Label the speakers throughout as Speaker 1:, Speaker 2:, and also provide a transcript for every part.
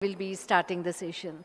Speaker 1: will be starting the session.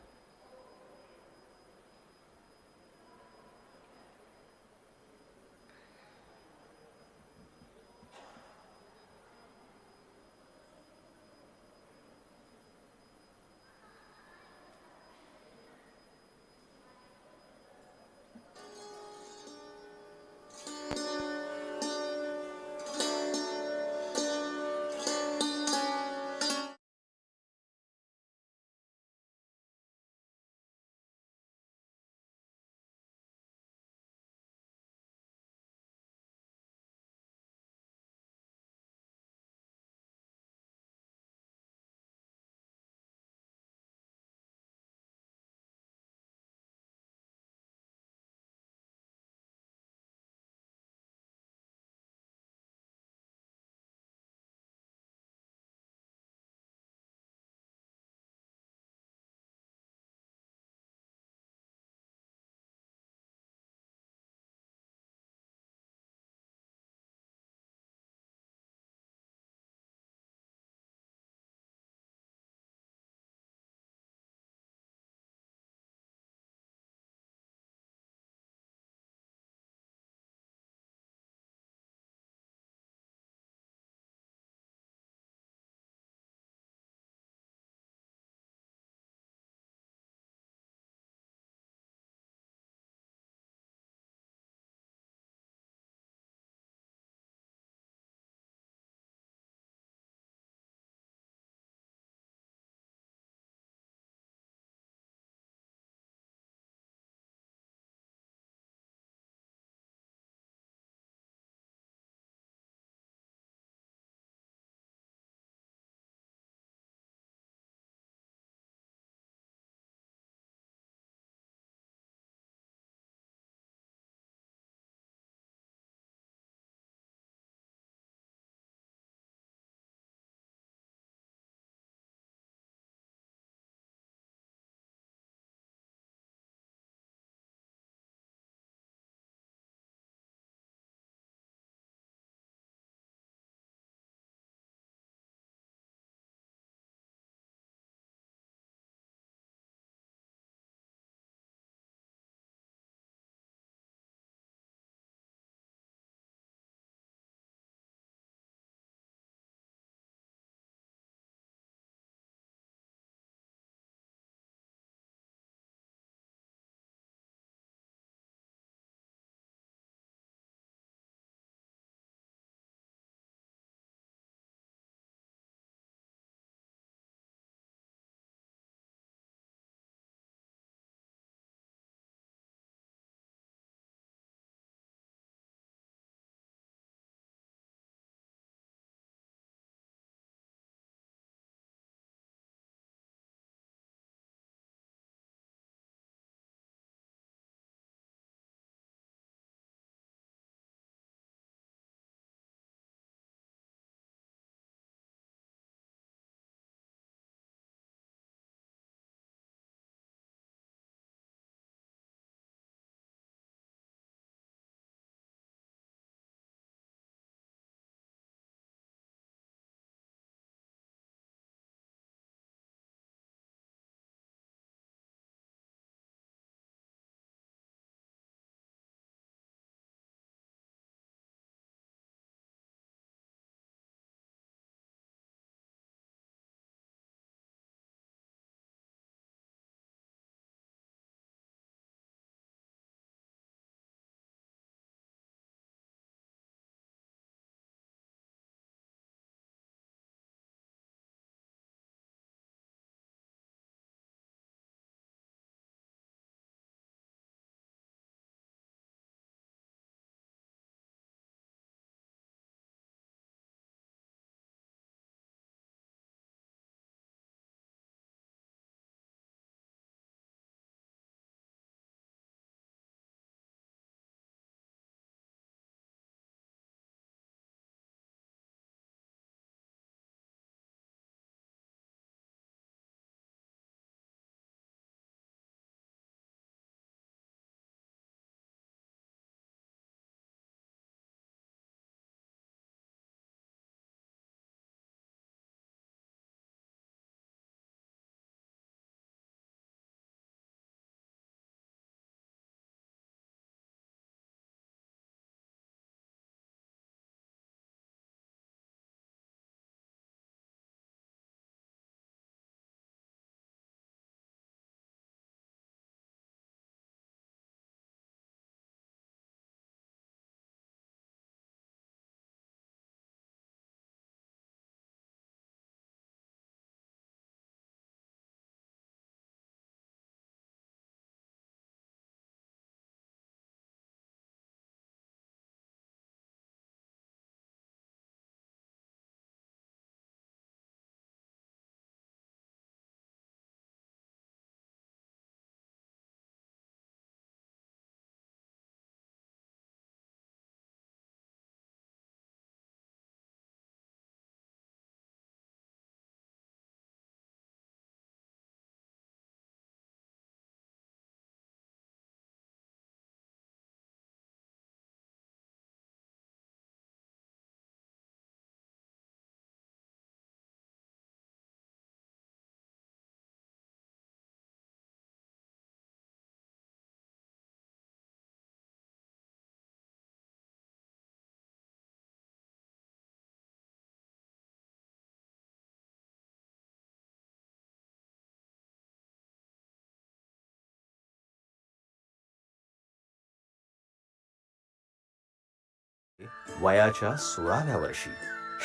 Speaker 2: वयाच्या 16व्या वर्षी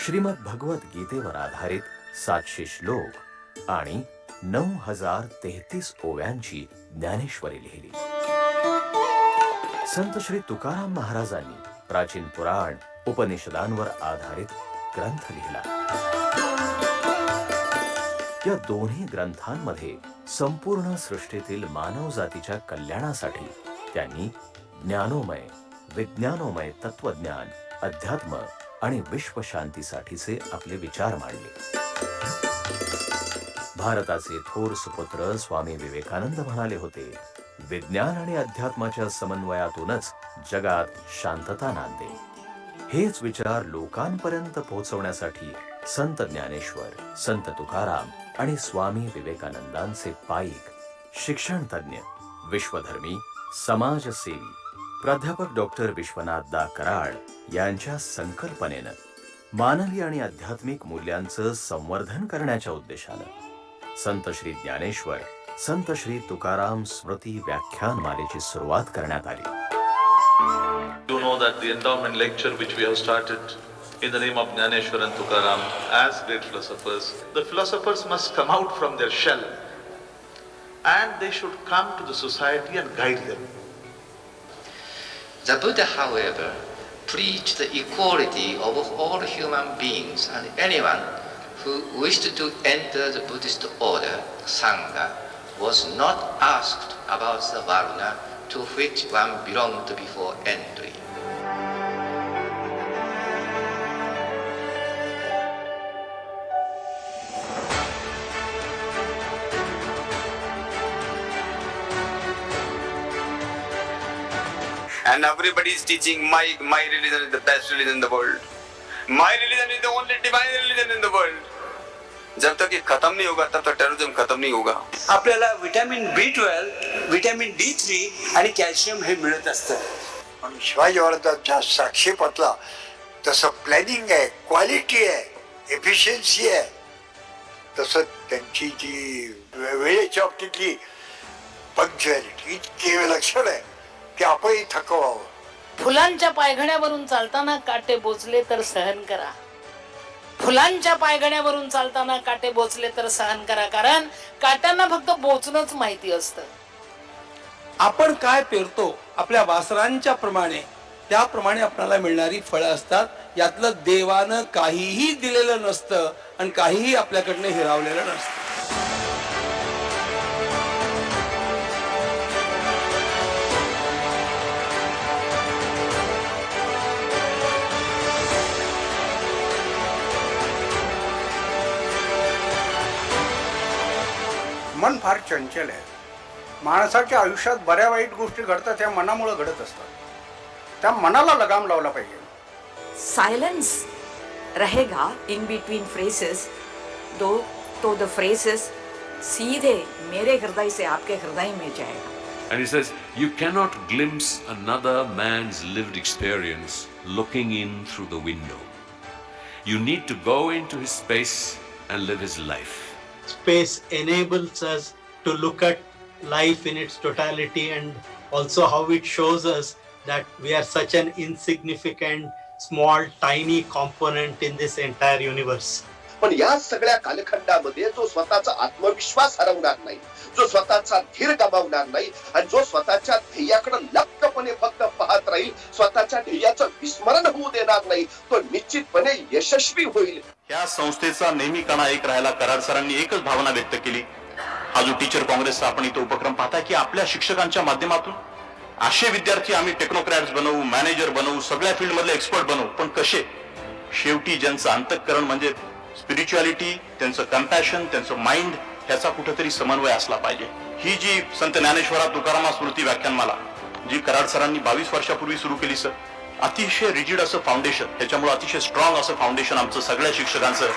Speaker 2: श्रीमद भगवत गीतेवर आधारित 700 श्लोक आणि 9033 ओव्यांची ज्ञानेश्वरी लिहिली. संत श्री तुकाराम महाराजांनी प्राचीन पुराण उपनिषदांवर आधारित ग्रंथ लिहिला. या दोन्ही ग्रंथांमध्ये संपूर्ण सृष्टीतील मानव जातीच्या कल्याणासाठी त्यांनी ज्ञानोमय विज्ञानोमय तत्वज्ञान, अध्यात्म आणि विश्वशांतीसाठीचे आपले विचार मांडले. भारताचे थोर सुपुत्र स्वामी विवेकानंद म्हणाले होते, विज्ञान आणि अध्यात्माच्या समन्वयातूनच जगात शांतता नांदेल. हेच विचार लोकांपर्यंत पोहोचवण्यासाठी संत ज्ञानेश्वर, संत तुकाराम आणि स्वामी विवेकानंदांचे पाईक, शिक्षण तज्ञ, विश्वधर्मी, समाजसेवी प्राध्यापक डॉक्टर विश्वनाथ दा कराड यांच्या संकल्पनेनं मानवी आणि आध्यात्मिक मूल्यांचं संवर्धन करण्याच्या उद्देशानं संत श्री ज्ञानेश्वर, संत श्री तुकाराम स्मृती व्याख्यानमालेची सुरुवात करण्यात आली.
Speaker 3: You know that the endowment lecture which we have started in the name of Dnyaneshwara and Tukaram as great the philosophers must come out from their shell and they should come to the society and guide them.
Speaker 4: The Buddha, however, preached the equality of all human beings, and anyone who wished to enter the Buddhist order, Sangha, was not asked about the varna to which one belonged before entry.
Speaker 5: And everybody is teaching my religion is the best religion in the world. My religion is the only divine religion in the world. जब तक ये खत्म नहीं होगा तब तक terrorism खत्म नहीं होगा.
Speaker 6: आपल्याला विटॅमिन B12, विटॅमिन D3 आणि कॅल्शियम हे मिळत असतं.
Speaker 7: पण शिवाजी महाराजांच्या साक्षीपतला तसं प्लॅनिंग आहे, क्वालिटी आहे, एफिशियन्सी आहे, तसं त्यांची जी वेळेच्या बाबतीतली पंक्च्युअलिटी इतकी विलक्षण आहे की आपणही थकवावं.
Speaker 8: फुलांच्या पायघड्यावरून चालताना काटे बोचले तर सहन करा. फुलांच्या पायघड्यावरून चालताना काटे बोचले तर सहन करा, कारण काट्यांना फक्त बोचणंच माहिती असतं.
Speaker 6: आपण काय पेरतो आपल्या वासरांच्या प्रमाणे त्याप्रमाणे आपल्याला मिळणारी फळं असतात. यातलं देवानं काहीही दिलेलं नसतं आणि काहीही आपल्याकडनं हिरावलेलं नसतं.
Speaker 9: मन फार चंचल आहे. माणसाच्या आयुष्यात बऱ्या वाईट गोष्टी घडतात, त्या मनामुळे घडत असतात. त्या मनाला लगाम लावला पाहिजे.
Speaker 10: सायलेंस रहेगा इन बिटवीन फ्रेसेस तो द फ्रेसेस सीधे मेरे हृदय से आपके हृदय में जाएगा.
Speaker 11: And he says, you cannot glimpse another man's lived experience looking in through the window. You need to go into his space and live his life.
Speaker 12: Space enables us to look at life in its totality and also how it shows us that we are such an insignificant, small, tiny component in this entire universe.
Speaker 13: पण या सगळ्या कालखंडामध्ये जो स्वतःचा आत्मविश्वास हरवणार नाही, जो स्वतःचा धीर गमावणार नाही आणि जो स्वतःच्या ध्येयाकडे लक्कपणे फक्त पाहत राहील, स्वतःच्या ध्येयाचं विस्मरण होऊ देणार नाही, तो निश्चितपणे यशस्वी होईल.
Speaker 3: या संस्थेचा नेहमी कणा एक राहायला कराड सरांनी एकच भावना व्यक्त केली. हा जो टीचर काँग्रेसचा आपण इथं उपक्रम पाहताय की आपल्या शिक्षकांच्या माध्यमातून असे विद्यार्थी आम्ही टेक्नोक्रॅट्स बनवू, मॅनेजर बनवू, सगळ्या फील्ड मधले एक्सपर्ट बनवू, पण कसे? शेवटी ज्यांचं अंतःकरण म्हणजे स्पिरिच्युअलिटी, त्यांचं कम्पॅशन, त्यांचं माइंड, ह्याचा कुठेतरी समन्वय असला पाहिजे. ही जी संत ज्ञानेश्वरा तुकाराम स्मृती व्याख्यानमाला जी कराड सरांनी 22 वर्षापूर्वी सुरू केली सर, अतिशय रिजिड असं फाउंडेशन, त्याच्यामुळे अतिशय स्ट्रॉंग असं फाउंडेशन आमचं सगळ्या शिक्षकांचं.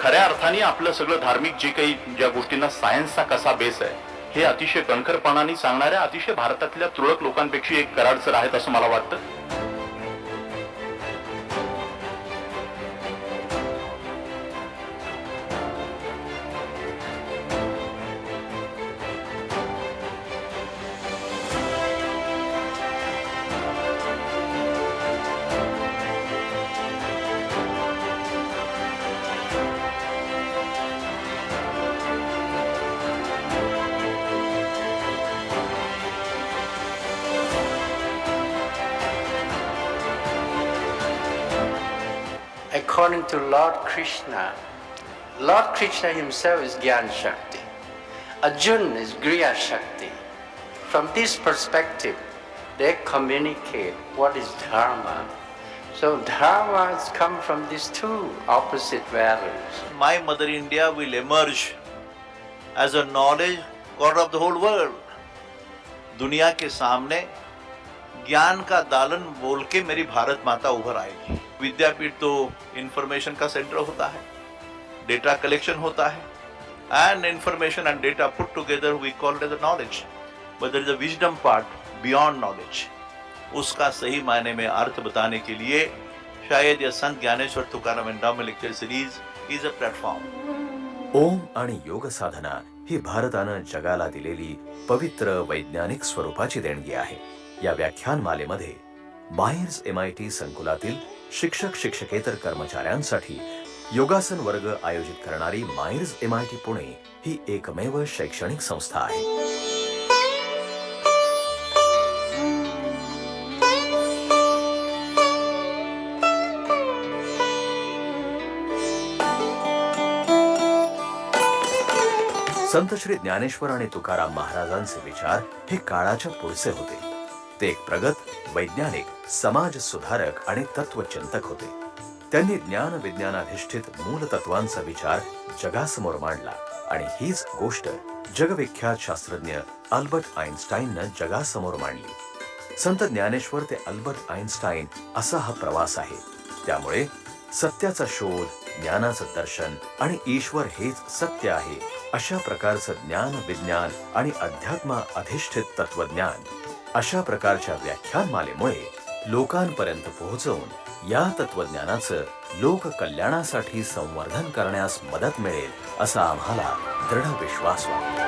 Speaker 3: खऱ्या अर्थाने आपलं सगळं धार्मिक जे काही ज्या गोष्टींना सायन्सचा कसा बेस आहे हे अतिशय कणखरपणाने सांगणाऱ्या अतिशय भारतातल्या तुरळक लोकांपेक्षा एक कराड सर आहेत असं मला वाटतं.
Speaker 14: according to Lord Krishna himself is Gyan Shakti. Arjuna is Griya Shakti. From this perspective, they communicate what is Dharma. So Dharma has come from these two opposite values.
Speaker 15: My Mother India will emerge as a knowledge God of the whole world. दुनिया के सामने ज्ञान का दालन बोल के मेरी भारत माता उभर आएगी. विद्यापीठ तो इंफॉर्मेशन का सेंटर होता है, डेटा कलेक्शन होता है, and information and data put together we call it as a knowledge. But there is a wisdom part beyond knowledge. उसका सही मायने में अर्थ बताने के लिए शायद यह Sant Dnyaneshwar Tukaram endowment lecture series is a platform.
Speaker 2: ओम आणि योग साधना ही भारतानं जगाला दिलेली पवित्र वैज्ञानिक स्वरूपाची देणगी आहे. या व्याख्यानमालेमध्ये मायर्स MIT संकुलातील शिक्षक शिक्षकेतर कर्मचाऱ्यांसाठी योगासन वर्ग आयोजित करणारी मायर्स MIT पुणे ही एकमेव शैक्षणिक संस्था आहे. संत श्री ज्ञानेश्वर आणि तुकाराम महाराजांचे विचार हे काळाच्या पुढचे होते. ते एक प्रगत वैज्ञानिक, समाज सुधारक आणि तत्वचिंतक होते. त्यांनी ज्ञान विज्ञानाधिष्ठित मूल तत्वांचा विचार जगासमोर मांडला आणि हीच गोष्ट जगविख्यात शास्त्रज्ञ अल्बर्ट आइन्स्टाईननं जगासमोर मांडली. संत ज्ञानेश्वर ते अल्बर्ट आइन्स्टाईन असा हा प्रवास आहे. त्यामुळे सत्याचा शोध, ज्ञानाचं दर्शन आणि ईश्वर हेच सत्य आहे अशा प्रकारचं ज्ञान विज्ञान आणि अध्यात्म अधिष्ठित तत्वज्ञान अशा प्रकारच्या व्याख्यानमालेमुळे लोकांपर्यंत पोहोचवून या तत्वज्ञानाचं लोक कल्याणासाठी संवर्धन करण्यास मदत मिळेल असा आम्हाला दृढ विश्वास वाटतो.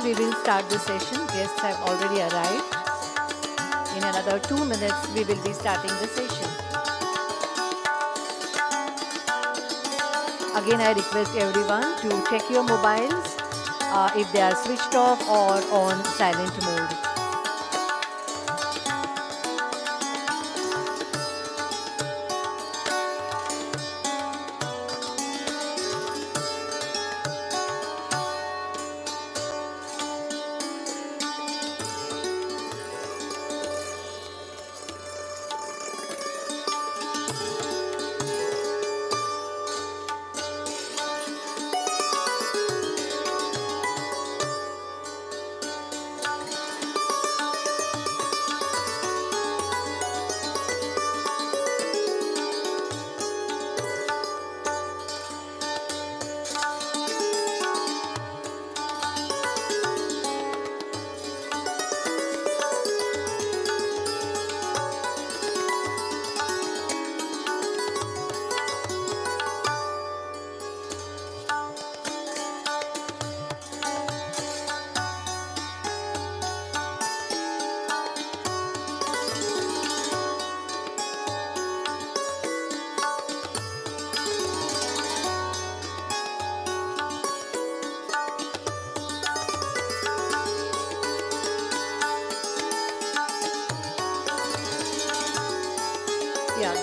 Speaker 1: We will start the session. Guests have already arrived. In another 2 minutes, we will be starting the session. Again, I request everyone to check your mobiles if they are switched off or on silent mode.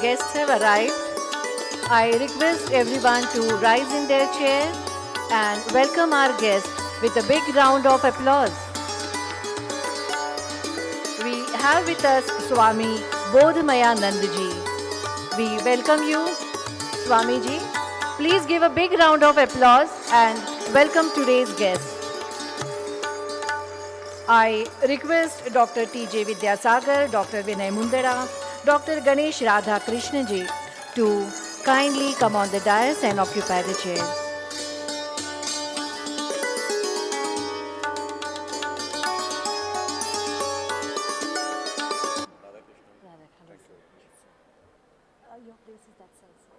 Speaker 1: Guests have arrived. I request everyone to rise in their chair and welcome our guest with a big round of applause. We have with us Swami Bodhmaya Nandji. We welcome you, Swamiji. Please give a big round of applause and welcome today's guest. I request Dr. T.J. Vidyasagar, Dr. Vinay Mundara, Dr. Ganesh Radha Krishnaji to kindly come on the dais and occupy the chairs. Your place is that side, sir.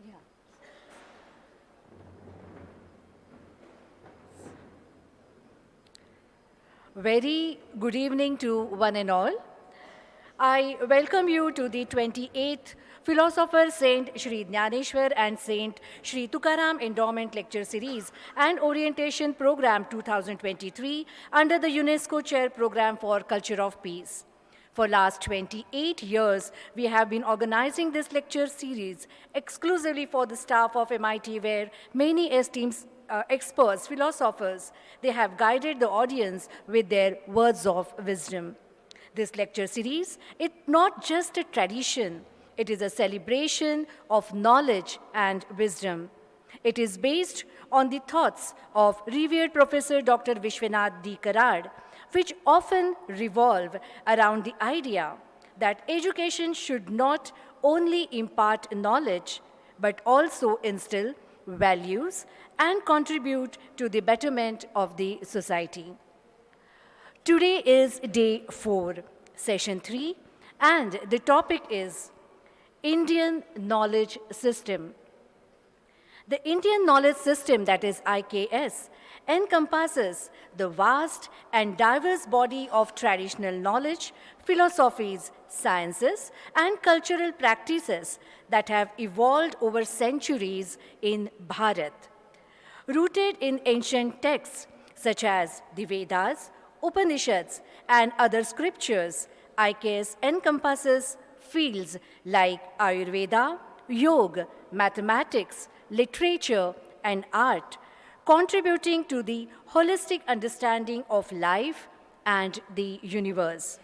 Speaker 1: Yeah. Very good evening to one and all. I welcome you to the 28th Philosopher Saint Shree Dnyaneshwara and Saint Shree Tukaram Endowment Lecture Series and Orientation Program 2023 under the UNESCO Chair Program for Culture of Peace. For last 28 years, we have been organizing this lecture series exclusively for the staff of MIT, where many esteemed experts, philosophers, they have guided the audience with their words of wisdom. This lecture series is not just a tradition, it is a celebration of knowledge and wisdom. It is based on the thoughts of revered Professor Dr. Vishwanath D. Karad, which often revolve around the idea that education should not only impart knowledge, but also instill values and contribute to the betterment of the society. Today is day 4, session 3, and the topic is Indian Knowledge System. The Indian Knowledge System, that is IKS, encompasses the vast and diverse body of traditional knowledge, philosophies, sciences, and cultural practices that have evolved over centuries in Bharat. Rooted in ancient texts such as the Vedas, Upanishads, and other scriptures, IKS encompasses fields like Ayurveda, Yoga, mathematics, literature, and art, contributing to the holistic understanding of life and the universe.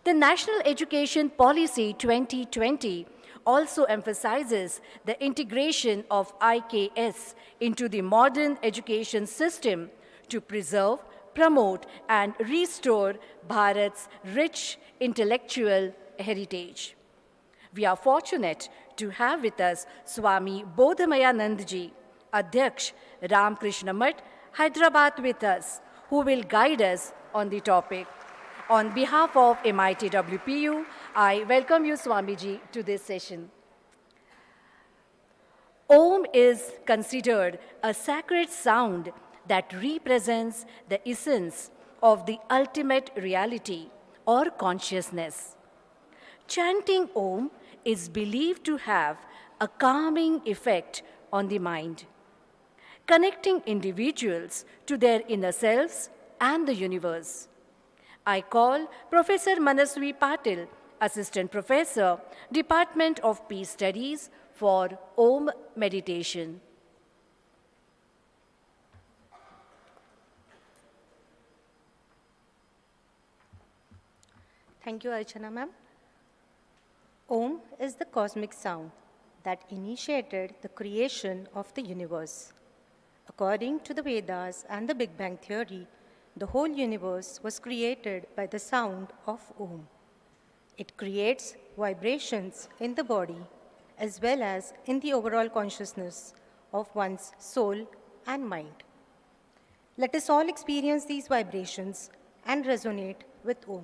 Speaker 1: The National Education Policy 2020 also emphasizes the integration of IKS into the modern education system to preserve, promote, and restore Bharat's rich intellectual heritage. We are fortunate to have with us Swami Bodhmaya Nandji, Adhyaksh, Ramakrishna Math, Hyderabad with us, who will guide us on the topic. On behalf of MIT WPU, I welcome you, Swamiji, to this session. Om is considered a sacred sound that represents the essence of the ultimate reality or consciousness. Chanting Om is believed to have a calming effect on the mind, connecting individuals to their inner selves and the universe. I call Professor Manasvi Patil, Assistant Professor, Department of Peace Studies, for Om meditation.
Speaker 16: Thank you, Archana ma'am. Om is the cosmic sound that initiated the creation of the universe. According to the Vedas and the Big Bang theory, the whole universe was created by the sound of Om. It creates vibrations in the body as well as in the overall consciousness of one's soul and mind. Let us all experience these vibrations and resonate with Om.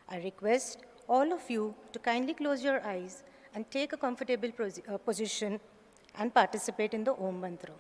Speaker 16: I request all of you to kindly close your eyes and take a comfortable position and participate in the Om mantra.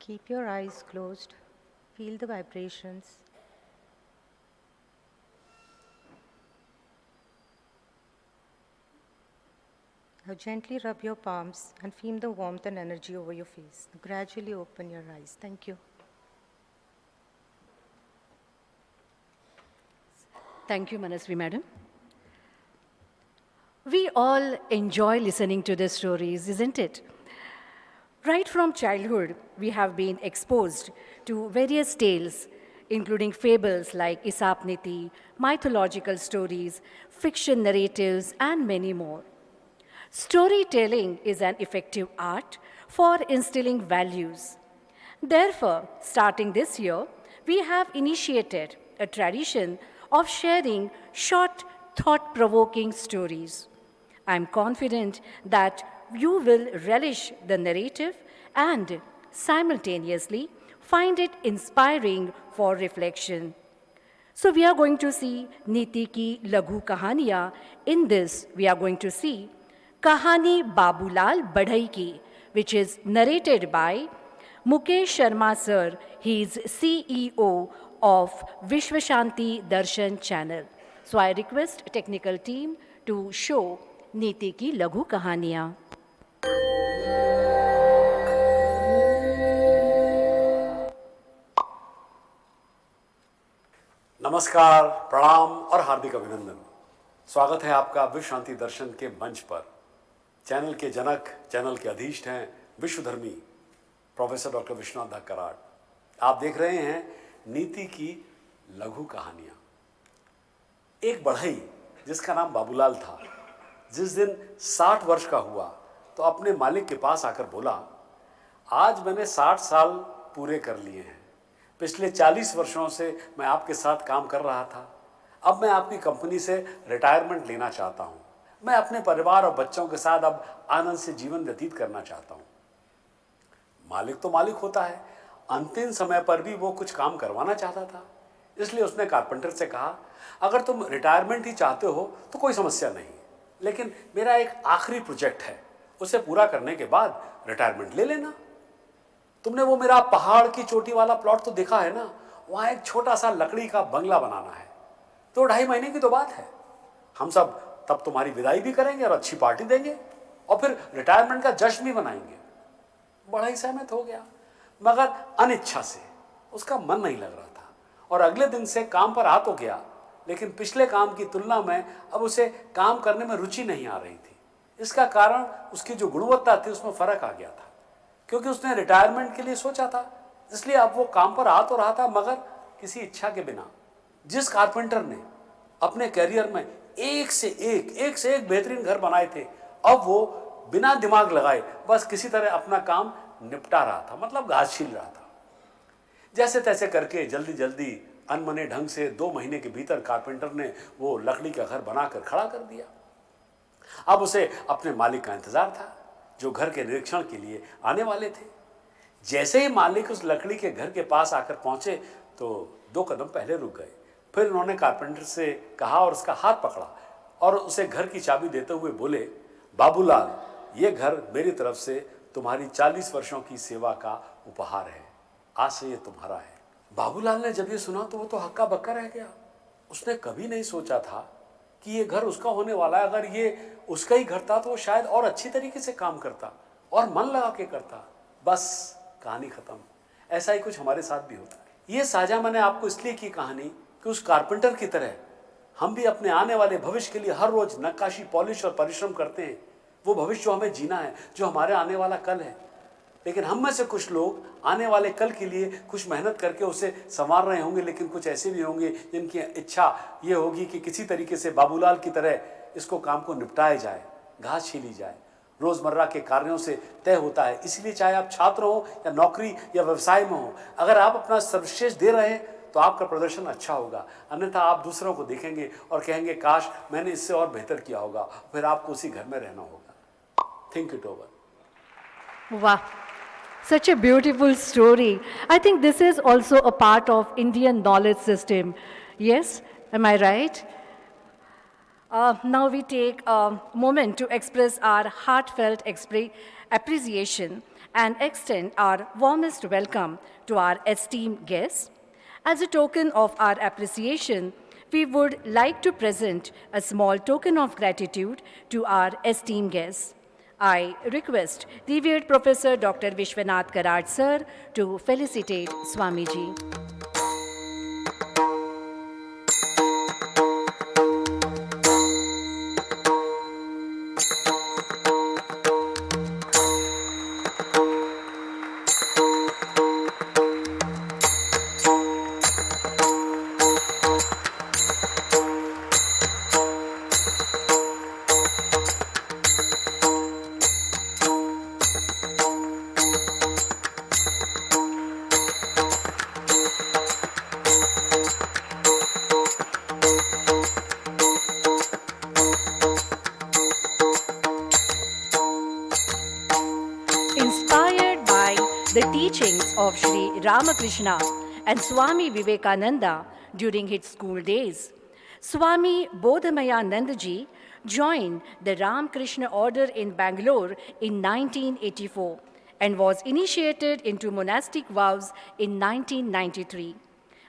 Speaker 16: Keep your eyes closed. Feel the vibrations. Now gently rub your palms and feel the warmth and energy over your face. Gradually open your eyes. Thank you.
Speaker 1: Thank you, Manasvi madam. We all enjoy listening to the stories, isn't it? Right from childhood, we have been exposed to various tales, including fables like Aesop Niti, mythological stories, fiction narratives, and many more. Storytelling is an effective art for instilling values. Therefore, starting this year, we have initiated a tradition of sharing short, thought provoking stories. I'm confident that you will relish the narrative and simultaneously find it inspiring for reflection. So, we are going to see Niti ki Laghu Kahaniya. In this, we are going to see Kahani Babulal Badhai ki, which is narrated by Mukesh Sharma sir. He is CEO of Vishwashanti Darshan channel. So I request technical team to show Niti ki Laghu Kahaniya.
Speaker 17: नमस्कार, प्रणाम और हार्दिक अभिनंदन। स्वागत है आपका विश्व शांति दर्शन के मंच पर। चैनल के जनक, चैनल के अधीष्ट हैं विश्वधर्मी प्रोफेसर डॉक्टर विश्वनाथ कराड़। आप देख रहे हैं नीति की लघु कहानियां। एक बढ़ई जिसका नाम बाबूलाल था, जिस दिन 60 वर्ष का हुआ तो अपने मालिक के पास आकर बोला, आज मैंने 60 साल पूरे कर लिए हैं। पिछले 40 वर्षों से मैं आपके साथ काम कर रहा था। अब मैं आपकी कंपनी से रिटायरमेंट लेना चाहता हूं। मैं अपने परिवार और बच्चों के साथ अब आनंद से जीवन व्यतीत करना चाहता हूं। मालिक तो मालिक होता है, अंतिम समय पर भी वो कुछ काम करवाना चाहता था। इसलिए उसने कारपेंटर से कहा, अगर तुम रिटायरमेंट ही चाहते हो तो कोई समस्या नहीं, लेकिन मेरा एक आखिरी प्रोजेक्ट है, उसे पूरा करने के बाद रिटायरमेंट ले लेना। तुमने वो मेरा पहाड़ की चोटी वाला प्लॉट तो देखा है ना, वहां एक छोटा सा लकड़ी का बंगला बनाना है। तो 2.5 महीने की तो बात है। हम सब तब तुम्हारी विदाई भी करेंगे और अच्छी पार्टी देंगे और फिर रिटायरमेंट का जश्न भी मनाएंगे। बड़ा ही सहमत हो गया, मगर अनिच्छा से। उसका मन नहीं लग रहा था और अगले दिन से काम पर आ तो गया, लेकिन पिछले काम की तुलना में अब उसे काम करने में रुचि नहीं आ रही थी। इसका कारण उसकी जो गुणवत्ता थी उसमें फर्क आ गया था, क्योंकि उसने रिटायरमेंट के लिए सोचा था। इसलिए अब वो काम पर आ तो रहा था, मगर किसी इच्छा के बिना। जिस कारपेंटर ने अपने कैरियर में एक से एक बेहतरीन घर बनाए थे, अब वो बिना दिमाग लगाए बस किसी तरह अपना काम निपटा रहा था, मतलब घास छील रहा था। जैसे तैसे करके जल्दी जल्दी अनमने ढंग से 2 महीने के भीतर कारपेंटर ने वो लकड़ी का घर बनाकर खड़ा कर दिया। अब उसे अपने मालिक का इंतजार था, जो घर के निरीक्षण के लिए आने वाले थे। जैसे ही मालिक उस लकड़ी के घर के पास आकर पहुंचे तो 2 कदम पहले रुक गए। फिर उन्होंने कारपेंटर से कहा और उसका हाथ पकड़ा और उसे घर की चाबी देते हुए बोले, बाबूलाल, ये घर मेरी तरफ से तुम्हारी 40 वर्षों की सेवा का उपहार है। आज से ये तुम्हारा है। बाबूलाल ने जब ये सुना तो वो तो हक्का बक्का रह गया। उसने कभी नहीं सोचा था कि ये घर उसका होने वाला है। अगर ये उसका ही घर था तो वो शायद और अच्छी तरीके से काम करता और मन लगा के करता। बस कहानी खत्म। ऐसा ही कुछ हमारे साथ भी होता है। ये साझा मैंने आपको इसलिए की कहानी कि उस कारपेंटर की तरह हम भी अपने आने वाले भविष्य के लिए हर रोज नक्काशी, पॉलिश और परिश्रम करते हैं। वो भविष्य जो हमें जीना है, जो हमारे आने वाला कल है। लेकिन हम में से कुछ लोग आने वाले कल के लिए कुछ मेहनत करके उसे संवार रहे होंगे, लेकिन कुछ ऐसे भी होंगे जिनकी इच्छा ये होगी कि किसी तरीके से बाबूलाल की तरह इसको काम को निपटाया जाए, घास छीली जाए। रोजमर्रा के कार्यों से तय होता है। इसलिए चाहे आप छात्र हो या नौकरी या व्यवसाय में हो, अगर आप अपना सर्वश्रेष्ठ दे रहे हैं तो आपका प्रदर्शन अच्छा होगा। अन्यथा आप दूसरों को देखेंगे और कहेंगे, काश मैंने इससे और बेहतर किया होगा। फिर आपको उसी घर में रहना होगा। Think it over.
Speaker 1: Wow, such a beautiful story. I think this is also a part of Indian knowledge system. Yes, am I right? Now we take a moment to express our heartfelt appreciation and extend our warmest welcome to our esteemed guests. As a token of our appreciation, we would like to present a small token of gratitude to our esteemed guests. I request revered Professor Dr. Vishwanath Karad sir to felicitate Swamiji. Inspired by the teachings of Sri Ramakrishna and Swami Vivekananda during his school days, Swami Bodhamayanandaji joined the Ramakrishna order in Bangalore in 1984 and was initiated into monastic vows in 1993.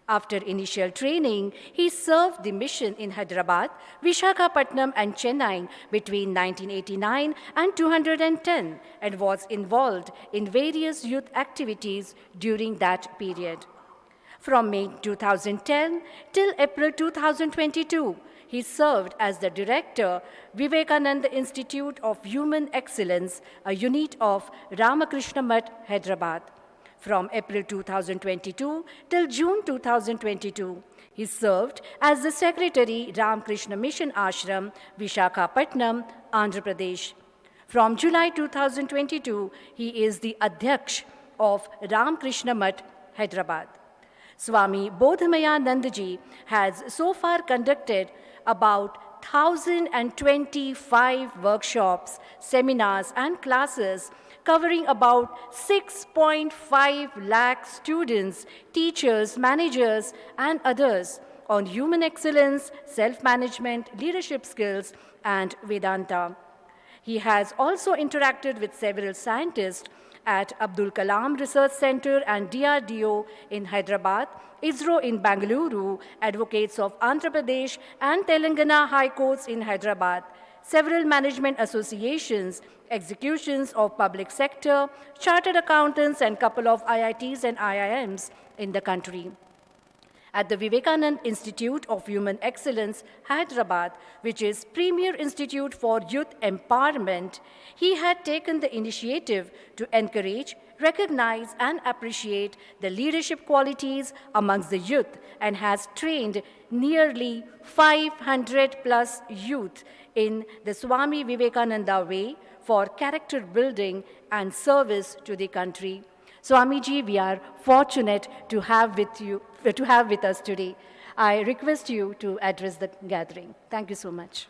Speaker 1: After initial training, he served the mission in Hyderabad, Visakhapatnam and Chennai between 1989 and 2010 and was involved in various youth activities during that period. From May 2010 till April 2022, he served as the director, Vivekananda Institute of Human Excellence, a unit of Ramakrishna Math, Hyderabad. From April 2022 till June 2022, he served as the Secretary, Ramakrishna Mission Ashram, Visakhapatnam, Andhra Pradesh. From July 2022, he is the Adhyaksh of Ramakrishna Math, Hyderabad. Swami Bodhamayanandaji has so far conducted about 1,025 workshops, seminars, and classes covering about 6.5 lakh students, teachers, managers, and others on human excellence, self-management, leadership skills, and Vedanta. He has also interacted with several scientists at Abdul Kalam Research Center and DRDO in Hyderabad, ISRO in Bangalore, advocates of Andhra Pradesh and Telangana High Courts in Hyderabad, several management associations, executions of public sector, chartered accountants, and couple of IITs and IIMs in the country. At the Vivekananda Institute of Human Excellence, Hyderabad, which is premier institute for youth empowerment, he had taken the initiative to encourage, recognize, and appreciate the leadership qualities amongst the youth and has trained nearly 500 plus youth in the Swami Vivekananda way for character building and service to the country. Swamiji, we are fortunate to have with us today. I request you to address the gathering. Thank you so much.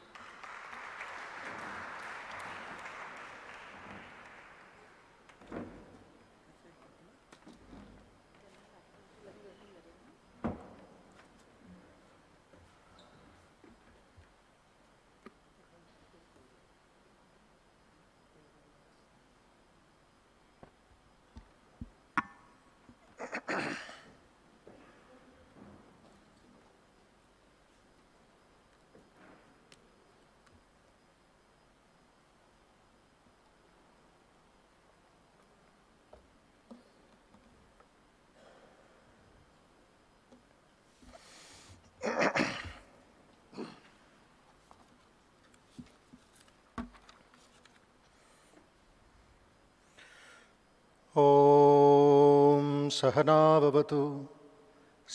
Speaker 18: ॐ सहना भवतु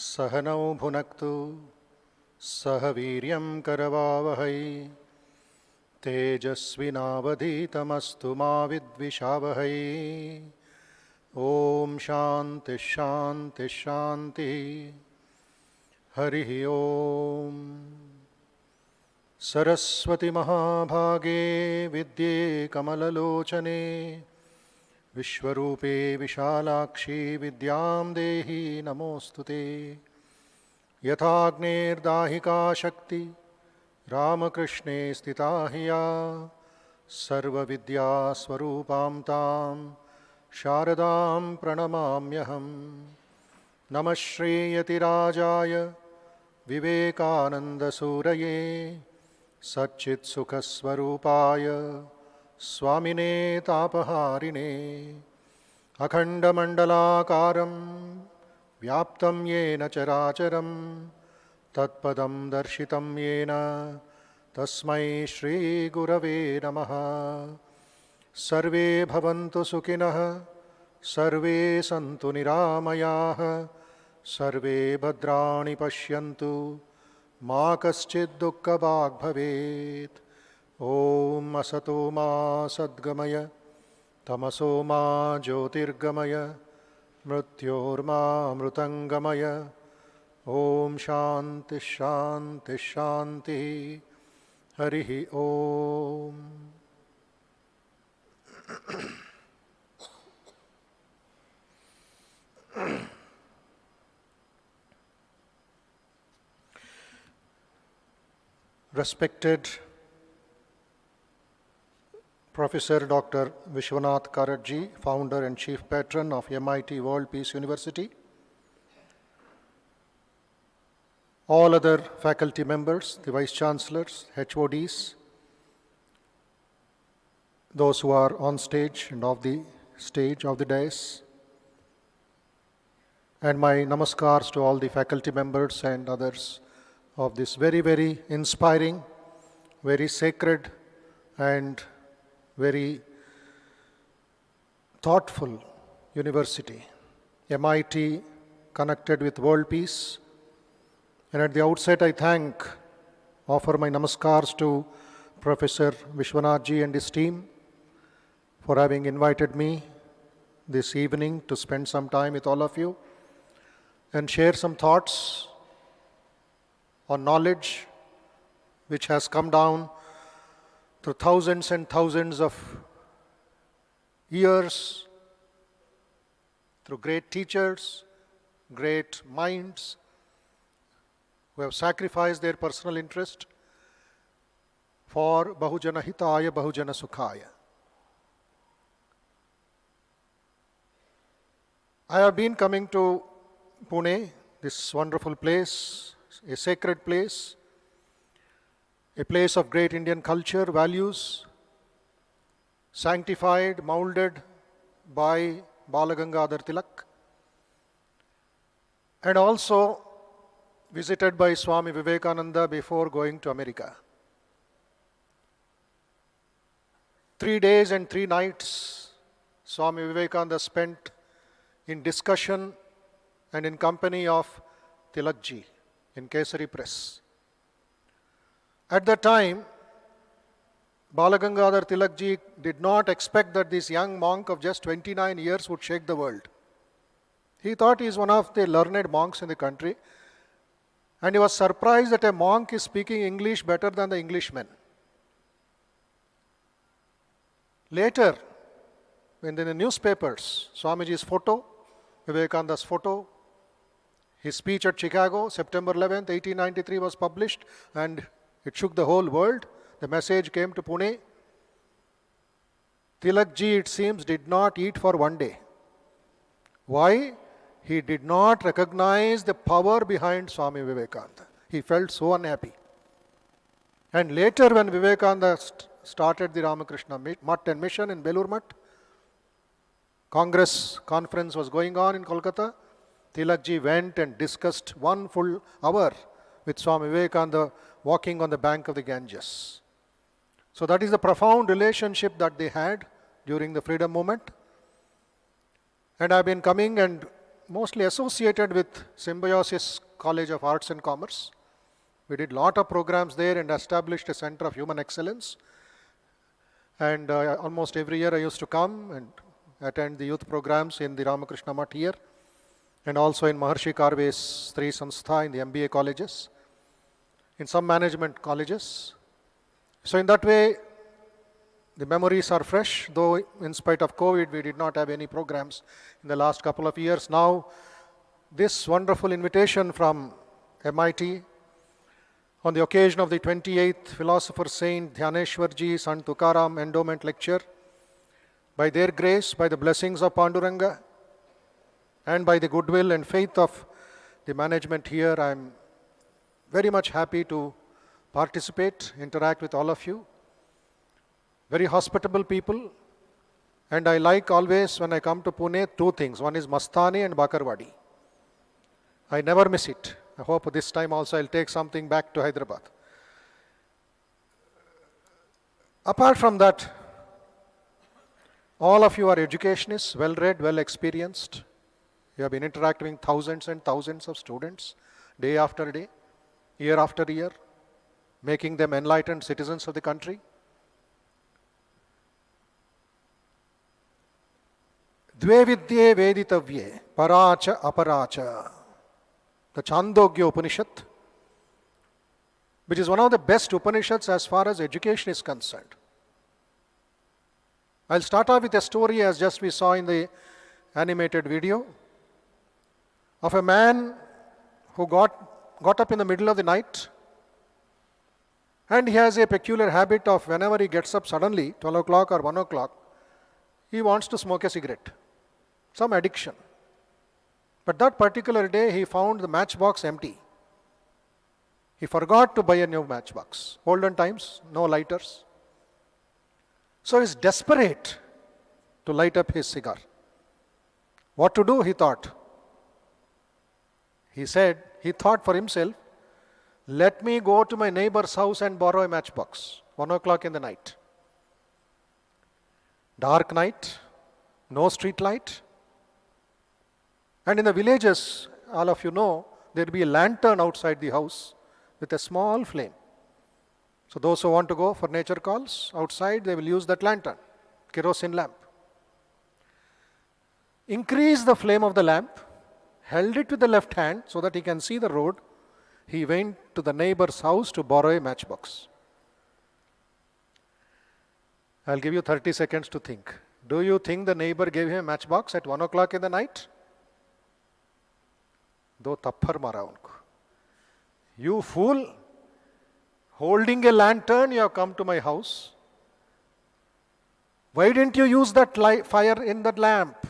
Speaker 18: सहनौ भुनक्तु सह वीर्यं करवावहै तेजस्विनावधीतमस्तु मा विद्विषावहै ॐ शान्ति शान्ति शान्तिः हरिः ॐ सरस्वती महाभागे विद्ये कमललोचने विश्वरूपे विशालाक्षी विद्यां देहि नमोऽस्तु ते यथाग्नेर्दाहिका शक्ति रामकृष्णे स्थिता हि या सर्वविद्यास्वरूपां तां शारदां प्रणमाम्यहम्। नमः श्रीयतिराजाय विवेकानन्दसूरये सच्चित्सुखस्वरूपाय स्वामिने तापहारिणे अखण्डमण्डलाकारं व्याप्तं येन चराचरं तत्पदं दर्शितं येन तस्मै श्रीगुरवे नमः। सर्वे भवन्तु सुखिनः, सर्वे सन्तु निरामयाः, सर्वे भद्राणि पश्यन्तु, मा कश्चित् दुःखभाग् भवेत्। ॐ असतो मा सद्गमय, तमसो मा ज्योतिर्गमय, मृत्योर्मामृतङ्गमय। ॐ शान्तिः शान्तिः शान्तिः। हरिः ॐ। Respected Professor Dr. Vishwanath Karatji, founder and chief patron of MIT World Peace University, all other faculty members, the vice chancellors, HODs, those who are on stage and off the stage of the dais, and my namaskars to all the faculty members and others of this very, very inspiring, very sacred and very thoughtful university, MIT, connected with world peace. And at the outset, I offer my namaskars to Professor Vishwanathji and his team for having invited me this evening to spend some time with all of you and share some thoughts on knowledge which has come down through thousands and thousands of years, through great teachers, great minds who have sacrificed their personal interest for Bahujana Hitaya, Bahujana Sukhaya. I have been coming to Pune, this wonderful place, a sacred place, a place of great Indian culture, values, sanctified, molded by Balagangadhar Tilak, and also visited by Swami Vivekananda before going to America. 3 days and 3 nights Swami Vivekananda spent in discussion and in company of Tilakji in Kesari Press. At that time, Balagangadhar Tilakji did not expect that this young monk of just 29 years would shake the world. He thought he is one of the learned monks in the country, and he was surprised that a monk is speaking English better than the Englishman. Later, when in the newspapers, Swamiji's photo, Vivekananda's photo, his speech at Chicago, September 11th, 1893 was published, and it shook the whole world. The message came to Pune. Tilakji, it seems, did not eat for 1 day. Why? He did not recognize the power behind Swami Vivekananda. He felt so unhappy. And later, when Vivekananda started the Ramakrishna Mutt and Mission in Belur Mutt, conference was going on in Kolkata. Tilakji went and discussed 1 full hour with Swami Vivekananda walking on the bank of the Ganges. So that is the profound relationship that they had during the freedom movement. And I've been coming and mostly associated with Symbiosis College of Arts and Commerce. We did a lot of programs there and established a center of human excellence. And almost every year I used to come and attend the youth programs in the Ramakrishna Mutt here, and also in Maharshi Karve's Sri Sanstha in the MBA colleges, in some management colleges. So in that way, the memories are fresh, though in spite of COVID, we did not have any programs in the last couple of years. Now, this wonderful invitation from MIT on the occasion of the 28th Philosopher Saint Dnyaneshwara Ji Sant Tukaram Endowment Lecture by their grace, by the blessings of Panduranga, and by the goodwill and faith of the management here, I am very much happy to participate, interact with all of you. Very hospitable people, and I like always when I come to Pune, two things. One is Mastani and Bakarwadi. I never miss it. I hope this time also I'll take something back to Hyderabad. Apart from that, all of you are educationists, well-read, well-experienced. You have been interacting with thousands and thousands of students, day after day, year after year, making them enlightened citizens of the country. Dve vidye veditavye, paracha aparacha. The Chandogya Upanishad, which is one of the best Upanishads as far as education is concerned. I'll start off with a story, as just we saw in the animated video, of a man who got up in the middle of the night, and he has a peculiar habit of whenever he gets up suddenly, 12 o'clock or 1 o'clock, he wants to smoke a cigarette. Some addiction. But that particular day he found the matchbox empty. He forgot to buy a new matchbox. Olden times, no lighters. So he's desperate to light up his cigar. What to do, he thought. He thought for himself, let me go to my neighbor's house and borrow a matchbox. 1 o'clock in the night. Dark night, no street light. And in the villages, all of you know, there will be a lantern outside the house with a small flame. So those who want to go for nature calls outside, they will use that lantern, kerosene lamp. Increase the flame of the lamp, held it with the left hand so that he can see the road. He went to the neighbor's house to borrow a matchbox. I'll give you 30 seconds to think. Do you think the neighbor gave him a matchbox at 1 o'clock in the night? दो थप्पड़ मारा उनको. You fool, holding a lantern, you have come to my house. Why didn't you use that fire in that lamp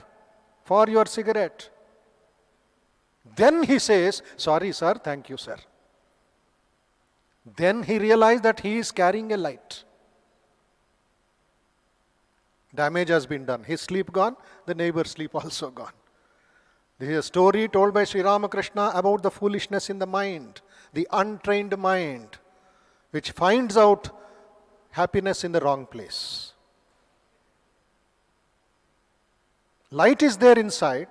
Speaker 18: for your cigarette? Then he says, sorry sir, thank you sir. Then he realized that he is carrying a light. Damage has been done. His sleep gone, the neighbor's sleep also gone. This is a story told by Sri Ramakrishna about the foolishness in the mind, the untrained mind, which finds out happiness in the wrong place. Light is there inside.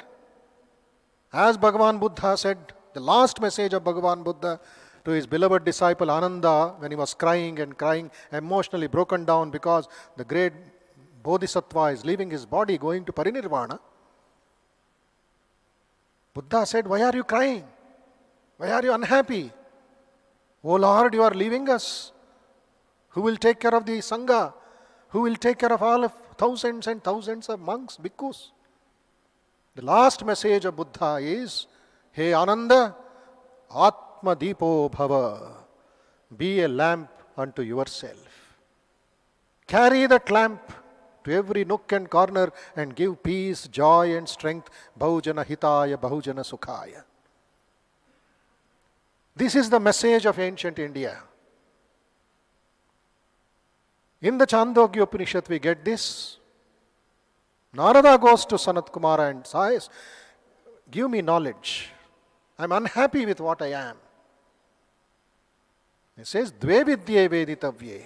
Speaker 18: As Bhagavan Buddha said, the last message of Bhagavan Buddha to his beloved disciple Ananda, when he was crying and crying, emotionally broken down because the great Bodhisattva is leaving his body, going to Parinirvana. Buddha said, why are you crying? Why are you unhappy? Oh Lord, you are leaving us. Who will take care of the Sangha? Who will take care of all of thousands and thousands of monks, bhikkhus? The last message of Buddha is, Hey Ananda, Atma Deepo Bhava. Be a lamp unto yourself. Carry that lamp to every nook and corner and give peace, joy and strength. Bahujana Hitaya, Bahujana Sukhaya. This is the message of ancient India. In the Chandogya Upanishad we get this. Narada goes to Sanat Kumara and says, give me knowledge. I am unhappy with what I am. He says, Dve vidye veditavye,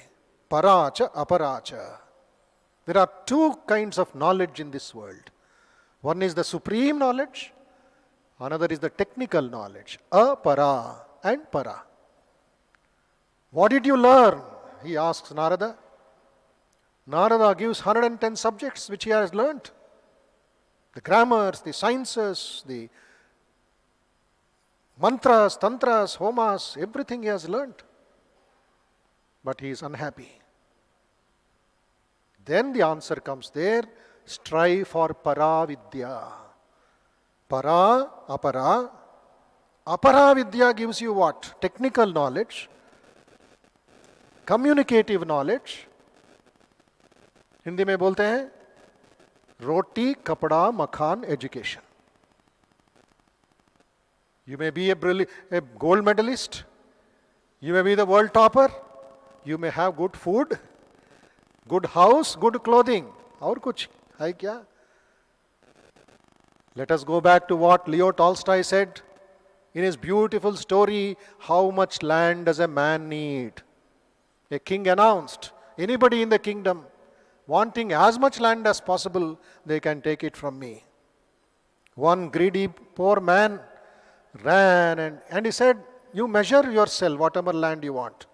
Speaker 18: paracha aparacha. There are two kinds of knowledge in this world. One is the supreme knowledge, another is the technical knowledge, apara and para. What did you learn? He asks Narada. Narada gives 110 subjects which he has learnt. The grammars, the sciences, the mantras, tantras, homas, everything he has learnt. But he is unhappy. Then the answer comes there, strive for para vidya. Para, apara. Apara vidya gives you what? Technical knowledge, communicative knowledge. Hindi में बोलते हैं Roti, Kapada, Makhan, education. You may be a gold medalist. You may be the world topper. You may have good food, good house, good clothing. और कुछ है क्या? Let us go back to what Leo Tolstoy said in his beautiful story, How Much Land Does a Man Need? A king announced, anybody in the kingdom wanting as much land as possible, they can take it from me. One greedy poor man ran and he said, you measure yourself whatever land you want.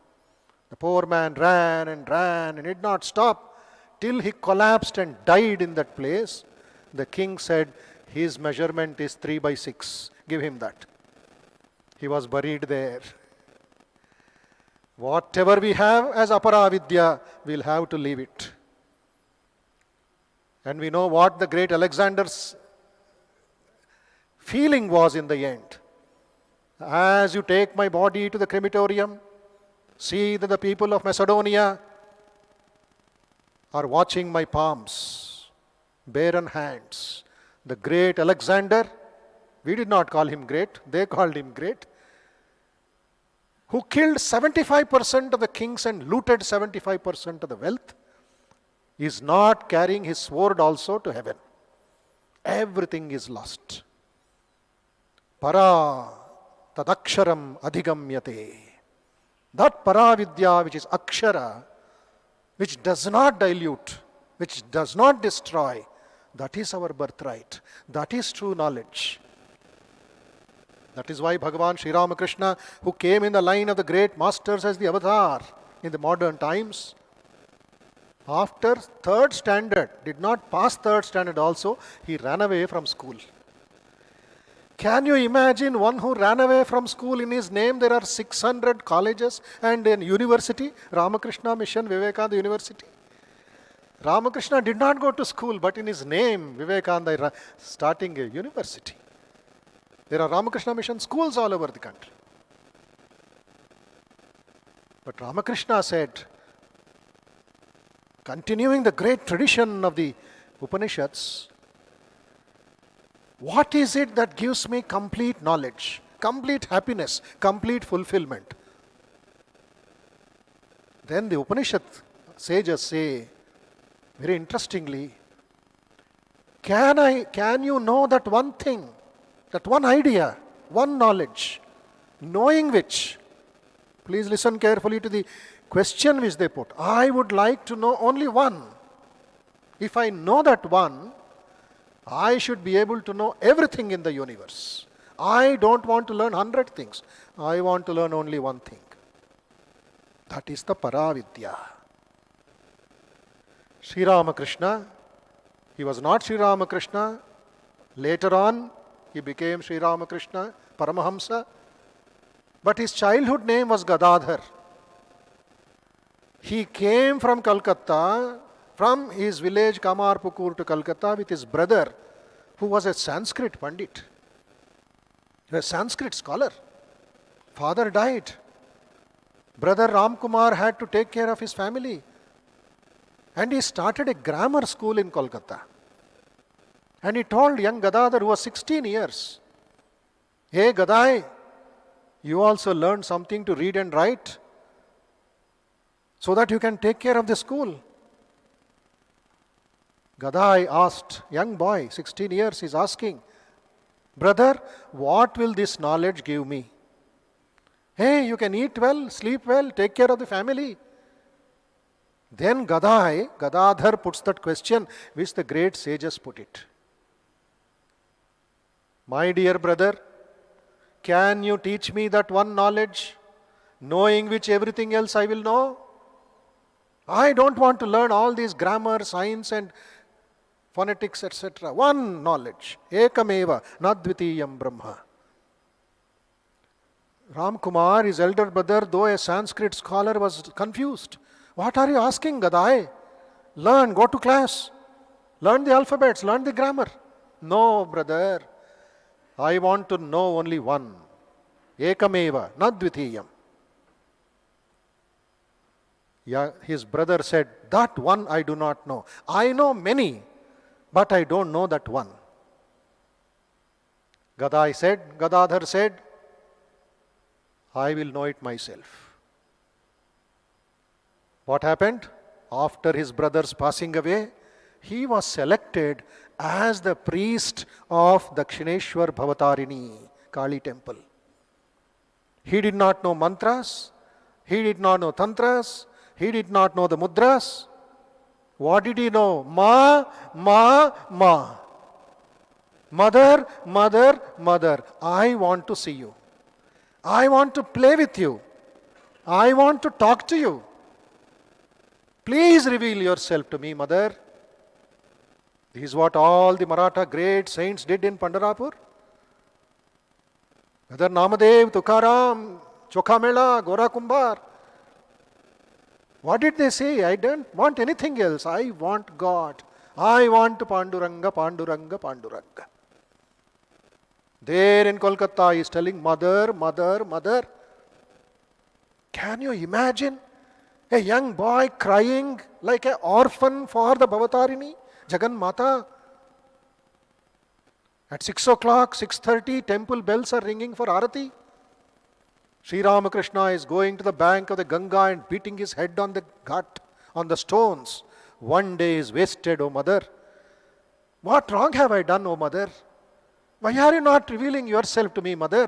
Speaker 18: The poor man ran and did not stop till he collapsed and died in that place. The king said, his measurement is 3/6. Give him that. He was buried there. Whatever we have as aparavidya, we'll have to leave it. And we know what the great Alexander's feeling was in the end. As you take my body to the crematorium, see that the people of Macedonia are watching my palms, barren hands. The great Alexander, we did not call him great, they called him great, who killed 75% of the kings and looted 75% of the wealth, is not carrying his sword also to heaven. Everything is lost. Para tadaksharam adhigamyate. That paravidya which is akshara, which does not dilute, which does not destroy, that is our birthright. That is true knowledge. That is why Bhagavan Sri Ramakrishna, who came in the line of the great masters as the avatar in the modern times, after third standard, did not pass third standard also, he ran away from school. Can you imagine one who ran away from school? In his name there are 600 colleges and a university, Ramakrishna Mission, Vivekananda University. Ramakrishna did not go to school, but in his name, Vivekananda is starting a university. There are Ramakrishna Mission schools all over the country. But Ramakrishna said, continuing the great tradition of the Upanishads, what is it that gives me complete knowledge, complete happiness, complete fulfillment? Then the Upanishad sages say, very interestingly, can you know that one thing, that one idea, one knowledge, knowing which, please listen carefully to the question which they put. I would like to know only one. If I know that one, I should be able to know everything in the universe. I don't want to learn 100 things. I want to learn only one thing. That is the Paravidya. Sri Ramakrishna, he was not Sri Ramakrishna. Later on, he became Sri Ramakrishna, Paramahamsa. But his childhood name was Gadadhar. He came from Calcutta, from his village Kamarpukur to Calcutta with his brother, who was a Sanskrit Pandit, a Sanskrit scholar. Father died. Brother Ramkumar had to take care of his family. And he started a grammar school in Kolkata. And he told young Gadadhar, who was 16 years, hey Gadai, you also learn something to read and write so that you can take care of the school. Gadai asked, young boy, 16 years, he's asking, brother, what will this knowledge give me? Hey, you can eat well, sleep well, take care of the family. Then Gadadhar puts that question which the great sages put it. My dear brother, can you teach me that one knowledge, knowing which everything else I will know? I don't want to learn all these grammar, science and phonetics, etc. One knowledge. Ekameva, nadvitiyam brahma. Ramkumar, his elder brother, though a Sanskrit scholar, was confused. What are you asking, Gadai? Learn, go to class. Learn the alphabets, learn the grammar. No, brother. I want to know only one. Ekameva, nadvitiyam. Yeah, his brother said, that one I do not know. I know many, but I don't know that one. Gadadhar said, I will know it myself. What happened? After his brothers passing away, he was selected as the priest of Dakshineshwar Bhavatarini, Kali temple. He did not know mantras, he did not know tantras, he did not know the mudras. What did he know? Ma, ma, ma. Mother, mother, mother, I want to see you. I want to play with you. I want to talk to you. Please reveal yourself to me, mother. This is what all the Maratha great saints did in Pandharpur. Whether Namadev, Tukaram, Chokhamela, Gora Kumbhar. What did they say? I don't want anything else. I want God. I want Panduranga, Panduranga, Panduranga. There in Kolkata, he is telling mother, mother, mother. Can you imagine a young boy crying like an orphan for the Bhavatarini, Jagan Mata? At 6 o'clock, 6:30, temple bells are ringing for Arati. Sri Ramakrishna is going to the bank of the Ganga and beating his head on the ghat, on the stones. One day is wasted, O mother. What wrong have I done, O mother? Why are you not revealing yourself to me, mother?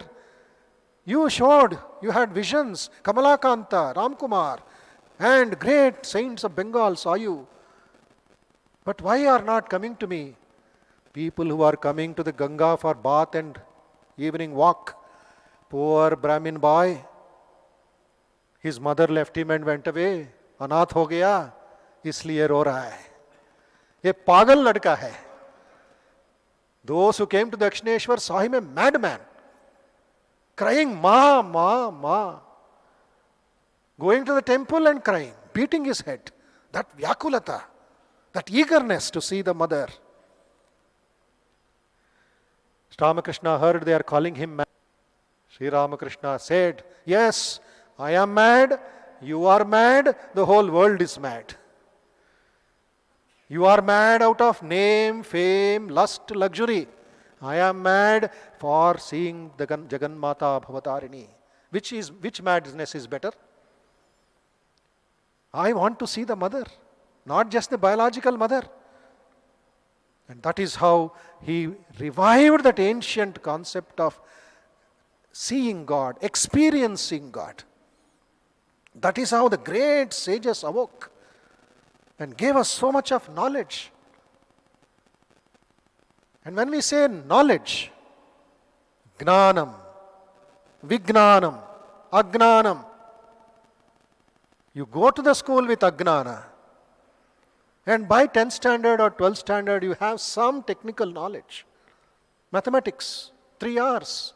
Speaker 18: You showed, you had visions. Kamalakanta, Ramkumar, and great saints of Bengal saw you. But why are not coming to me? People who are coming to the Ganga for bath and evening walk. Poor Brahmin boy. His mother left him and went away. Anath ho gaya, isliye ro raha hai. Ye pagal ladka hai. Those who came to Dakshineshwar saw him a madman, crying, Ma, Ma, Ma. Going to the temple and crying, beating his head. That vyakulata, that eagerness to see the mother. Ramakrishna heard they are calling him mad. Sri Ramakrishna said, yes, I am mad, you are mad, the whole world is mad. You are mad out of name, fame, lust, luxury. I am mad for seeing the Jagannatha Bhavatarini. Which madness is better? I want to see the mother, not just the biological mother. And that is how he revived that ancient concept of seeing God, experiencing God. That is how the great sages awoke and gave us so much of knowledge. And when we say knowledge, gnanam, vignanam, agnanam, you go to the school with agnana, and by 10th standard or 12th standard, you have some technical knowledge. Mathematics, 3 hours,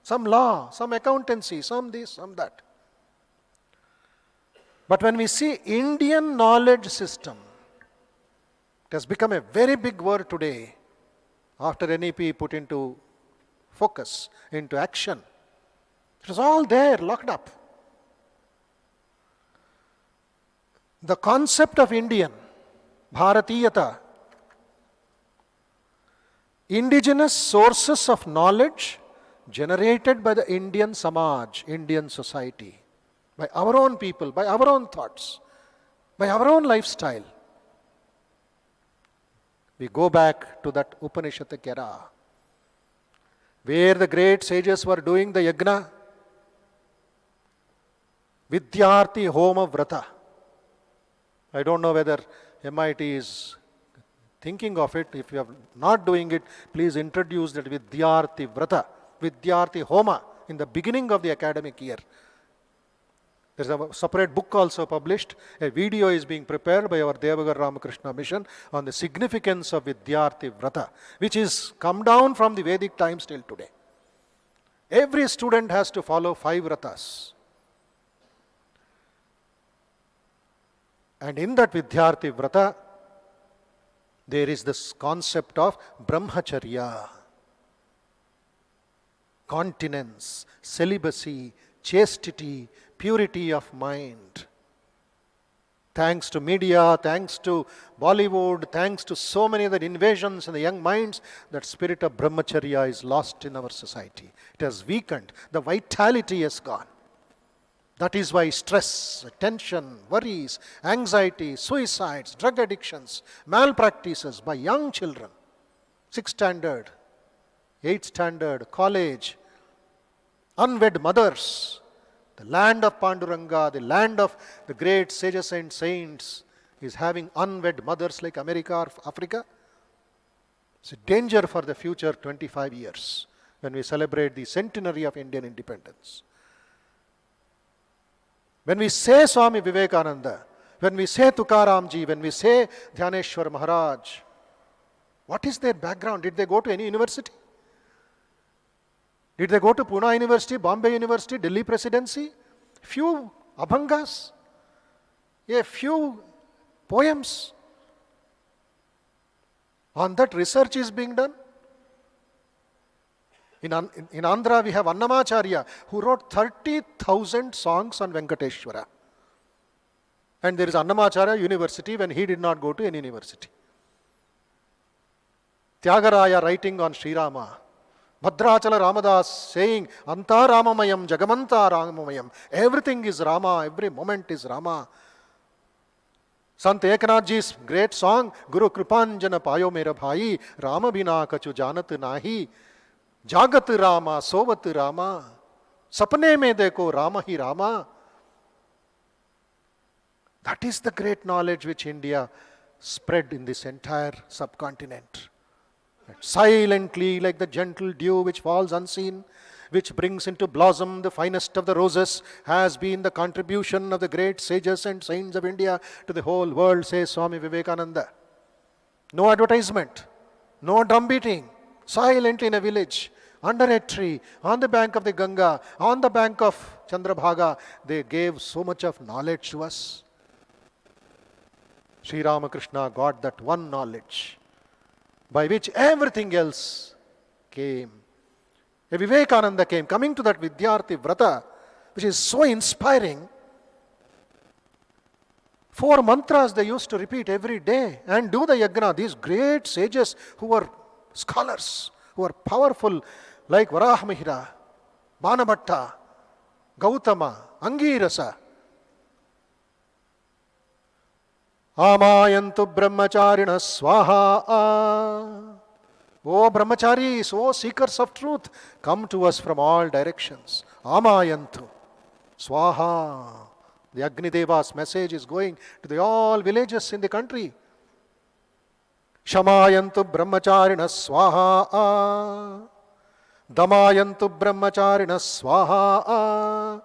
Speaker 18: some law, some accountancy, some this, some that. But when we see Indian knowledge system, it has become a very big word today after NEP put into focus, into action. It was all there, locked up. The concept of Indian, Bharatiyata, indigenous sources of knowledge generated by the Indian Samaj, Indian society, by our own people, by our own thoughts, by our own lifestyle. We go back to that Upanishadic era, where the great sages were doing the yagna, Vidyarthi Homa Vrata. I don't know whether MIT is thinking of it. If you are not doing it, please introduce that Vidyarthi Vrata, Vidyarthi Homa in the beginning of the academic year. There is a separate book also published. A video is being prepared by our Devagar Ramakrishna mission on the significance of Vidyarthi Vrata, which is come down from the Vedic times till today. Every student has to follow 5 vratas. And in that Vidyarthi Vrata, there is this concept of Brahmacharya, continence, celibacy, chastity, purity of mind. Thanks to media, thanks to Bollywood, thanks to so many other invasions in the young minds, that spirit of brahmacharya is lost in our society. It has weakened. The vitality has gone. That is why stress, tension, worries, anxiety, suicides, drug addictions, malpractices by young children, 6th standard, 8th standard, college, unwed mothers, the land of Panduranga, the land of the great sages and saints is having unwed mothers like America or Africa. It's a danger for the future 25 years when we celebrate the centenary of Indian independence. When we say Swami Vivekananda, when we say Tukaram ji, when we say Dnyaneshwara Maharaj, what is their background? Did they go to any university? Did they go to Pune University, Bombay University, Delhi Presidency? Few abhangas, a few poems. On that research is being done. In Andhra, we have Annamacharya, who wrote 30,000 songs on Venkateshwara. And there is Annamacharya University when he did not go to any university. Tyagaraya writing on Sri Rama. Bhadrachala Ramadas saying, Anta Ramamayam, Jagamanta Ramamayam. Everything is Rama, every moment is Rama. Sant Eknath ji's great song, Guru Kripanjana Payo Mera Bhai, Rama Bina Kachu Janat Nahi. Jagat Rama, Sovat Rama, Sapne mein dekho Rama hi Rama. That is the great knowledge which India spread in this entire subcontinent. Silently, like the gentle dew which falls unseen, which brings into blossom the finest of the roses, has been the contribution of the great sages and saints of India to the whole world, says Swami Vivekananda. No advertisement, no drum beating. Silent in a village, under a tree, on the bank of the Ganga, on the bank of Chandrabhaga, they gave so much of knowledge to us. Sri Ramakrishna got that one knowledge by which everything else came. A Vivekananda came, coming to that Vidyarthi Vrata, which is so inspiring. 4 mantras they used to repeat every day and do the yagna. These great sages who were scholars, who are powerful, like Varahmihira, Banabhatta, Gautama, Angirasa. Amayantu brahmacharina swaha. O brahmacharis, O seekers of truth, come to us from all directions. Amayantu swaha. The Agnideva's message is going to all villages in the country. Shamayantu brahmacharina swaha. Damayantu brahmacharina swaha.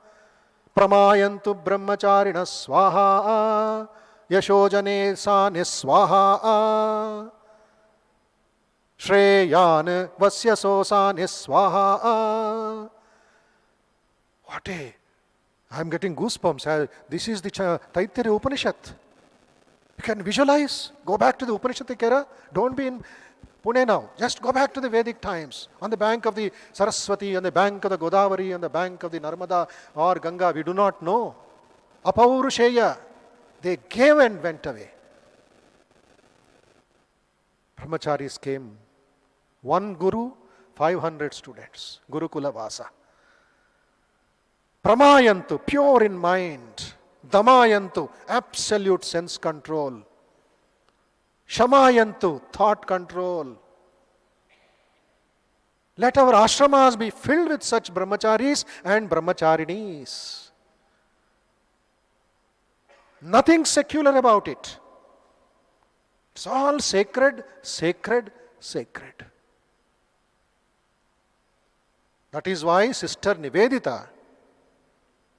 Speaker 18: Pramayantu brahmacharina swaha. Yashojane sane swaha. Shreyan vasyaso sane swaha. What a... I am getting goosebumps. This is the Taittiriya Upanishad. You can visualize. Go back to the Upanishadic era. Don't be in Pune now. Just go back to the Vedic times. On the bank of the Saraswati, on the bank of the Godavari, on the bank of the Narmada or Ganga. We do not know. Apaurusheya. They gave and went away. Brahmacharis came. One guru, 500 students. Gurukula Vasa. Pramayantu, pure in mind. Damayantu, absolute sense control. Shamayantu, thought control. Let our ashramas be filled with such brahmacharis and brahmacharinis. Nothing secular about it. It's all sacred, sacred, sacred. That is why Sister Nivedita,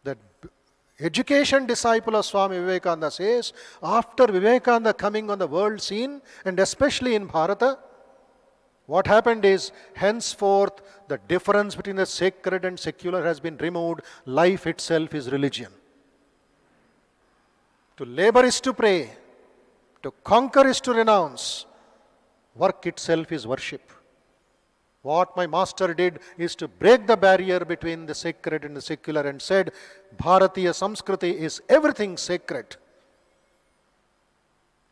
Speaker 18: the education disciple of Swami Vivekananda, says, after Vivekananda coming on the world scene, and especially in Bharata, what happened is, henceforth, the difference between the sacred and secular has been removed. Life itself is religion. To labor is to pray. To conquer is to renounce. Work itself is worship. What my master did is to break the barrier between the sacred and the secular and said, Bharatiya Samskriti is everything sacred.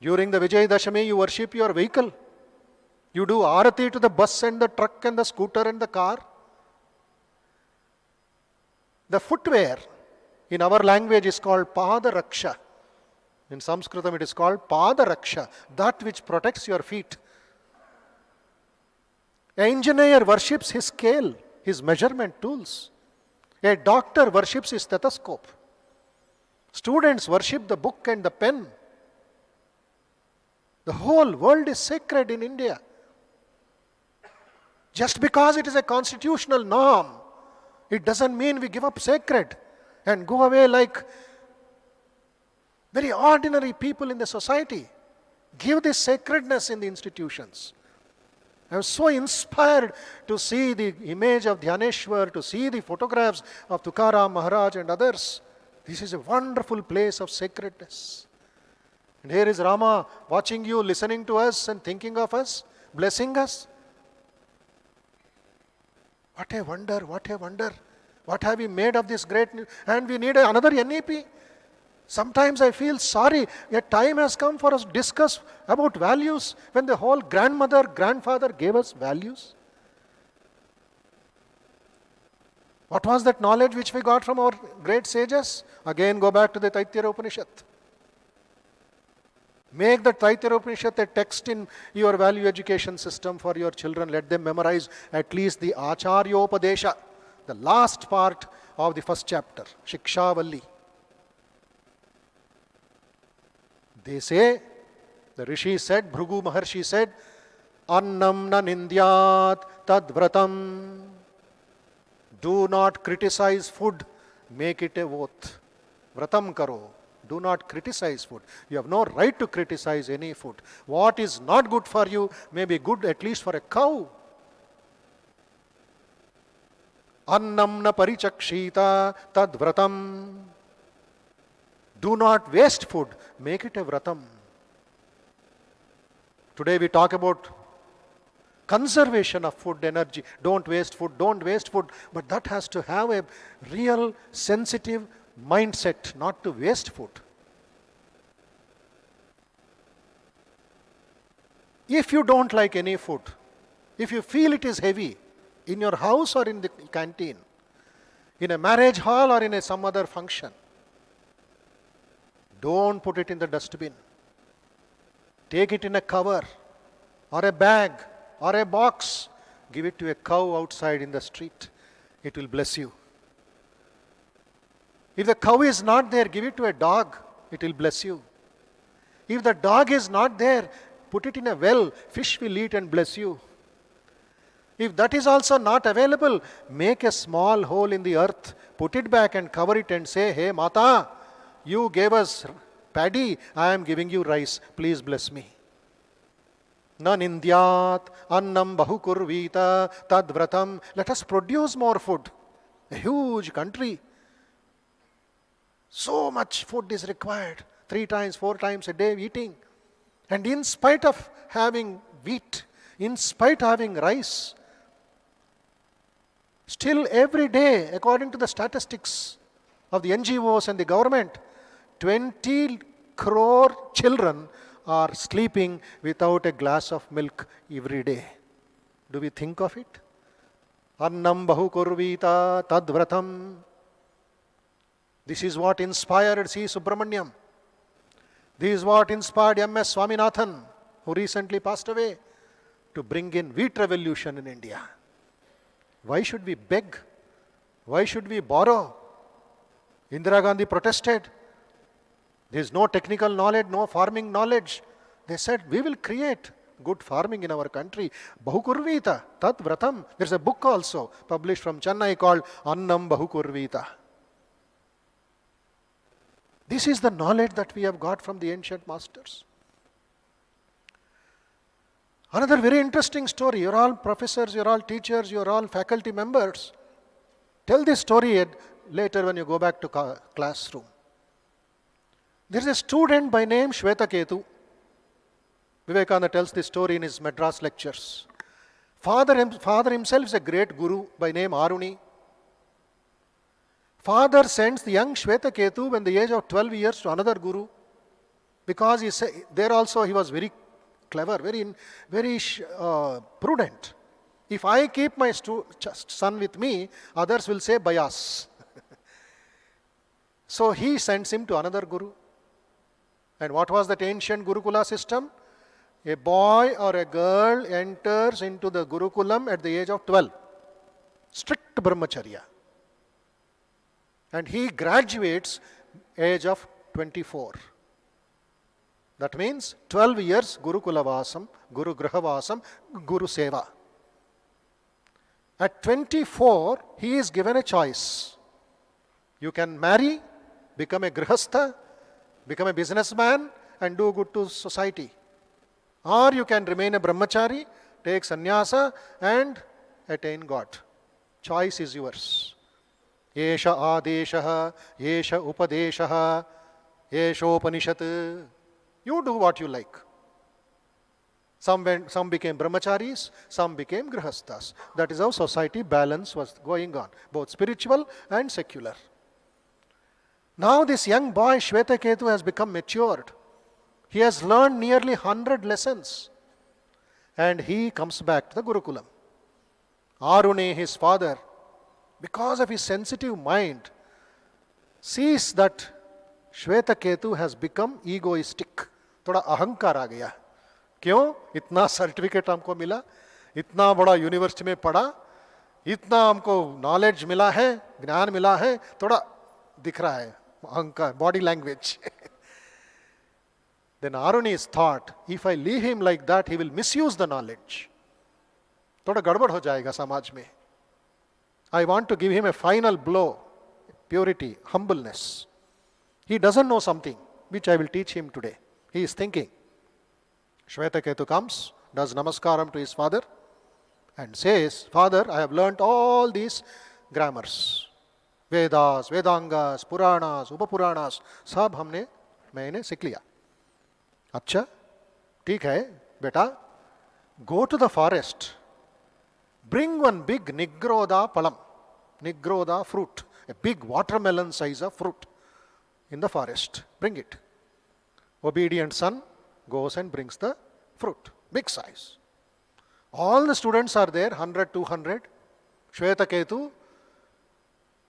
Speaker 18: During the Vijay Dashami, you worship your vehicle. You do arati to the bus and the truck and the scooter and the car. The footwear in our language is called pada raksha. In Sanskritam it is called pada raksha, that which protects your feet. An engineer worships his scale, his measurement tools. A doctor worships his stethoscope. Students worship the book and the pen. The whole world is sacred in India. Just because it is a constitutional norm, it doesn't mean we give up sacred and go away like very ordinary people in the society. Give this sacredness in the institutions. I was so inspired to see the image of Dnyaneshwara, to see the photographs of Tukaram Maharaj and others. This is a wonderful place of sacredness. And here is Rama watching you, listening to us and thinking of us, blessing us. What a wonder, what a wonder. What have we made of this great news? And we need another NEP. Sometimes I feel sorry. A time has come for us to discuss about values when the whole grandmother, grandfather gave us values. What was that knowledge which we got from our great sages? Again, go back to the Taittiriya Upanishad. Make the Taittiriya Upanishad a text in your value education system for your children. Let them memorize at least the Acharyopadesha, the last part of the first chapter, Shikshavalli. They say, the Rishi said, Bhrigu Maharshi said, Annam na nindyat tad vratam. Do not criticize food, make it a oath. Vratam karo. Do not criticize food. You have no right to criticize any food. What is not good for you may be good at least for a cow. Annam na parichakshita tad vratam. Do not waste food, make it a vratam. Today we talk about conservation of food, energy. Don't waste food, don't waste food. But that has to have a real sensitive mindset, not to waste food. If you don't like any food, if you feel it is heavy, in your house or in the canteen, in a marriage hall or in some other function, don't put it in the dustbin. Take it in a cover or a bag or a box. Give it to a cow outside in the street. It will bless you. If the cow is not there, give it to a dog. It will bless you. If the dog is not there, put it in a well. Fish will eat and bless you. If that is also not available, make a small hole in the earth, put it back and cover it and say, hey Mata, you gave us paddy, I am giving you rice. Please bless me. Na nindyat annam bahukurvita tad vratam. Let us produce more food. A huge country. So much food is required. 3 times, 4 times a day eating. And in spite of having wheat, in spite of having rice, still every day, according to the statistics of the NGOs and the government, 20 crore children are sleeping without a glass of milk every day. Do we think of it? Annam bahukurvita tad vratam. This is what inspired C. Subramaniam. This is what inspired M.S. Swaminathan, who recently passed away, to bring in wheat revolution in India. Why should we beg? Why should we borrow? Indira Gandhi protested. There is no technical knowledge, no farming knowledge. They said, we will create good farming in our country. Bahukurvita, tat vratam. There is a book also published from Chennai called Annam Bahukurvita. This is the knowledge that we have got from the ancient masters. Another very interesting story. You're all professors, you're all teachers, you're all faculty members. Tell this story later when you go back to classroom. There is a student by name Shwetaketu. Vivekananda tells this story in his Madras lectures. Father himself is a great guru by name Aruni. Father sends the young Shwetaketu when the age of 12 years to another guru. Because there also he was very clever, very prudent. If I keep my son with me, others will say bias. So he sends him to another guru. And what was that ancient Gurukula system? A boy or a girl enters into the Gurukulam at the age of 12. Strict brahmacharya. And he graduates age of 24. That means 12 years Gurukula Vasam, Guru Graha Vasam, Guru Seva. At 24, he is given a choice. You can marry, become a grihastha, become a businessman and do good to society. Or you can remain a brahmachari, take sannyasa and attain God. Choice is yours. Yesha adeshaha, yesha upadeshaha, yeshopanishat. You do what you like. Some became brahmacharis, some became grihasthas. That is how society balance was going on, both spiritual and secular. Now this young boy Shvetaketu has become matured. He has learned nearly 100 lessons. And he comes back to the Gurukulam. Arune, his father, because of his sensitive mind, sees that Shvetaketu has become egoistic. थोड़ा अहंकार आ गया. क्यों? इतना certificate हमको मिला, इतना बड़ा university में पढ़ा, इतना हमको नॉलेज मिला है, ज्ञान मिला है, थोड़ा दिख रहा है अहंकार, body language. Then Aruni's thought, if I leave him like that, he will misuse the knowledge. थोड़ा गड़बड़ हो जाएगा समाज में. I want to give him a final blow. Purity, humbleness. He doesn't know something, which I will teach him today. He is thinking. Shvetaketu comes, does namaskaram to his father and says, Father, I have learnt all these grammars. Vedas, Vedangas, Puranas, Upapuranas, सब मैंने सीख लिया. अच्छा, ठीक है, बेटा, go to the forest. Bring one big Nigroda palam, Nigroda fruit, a big watermelon size of fruit in the forest. Bring it. Obedient son goes and brings the fruit, big size. All the students are there, 100, 200. Shvetaketu,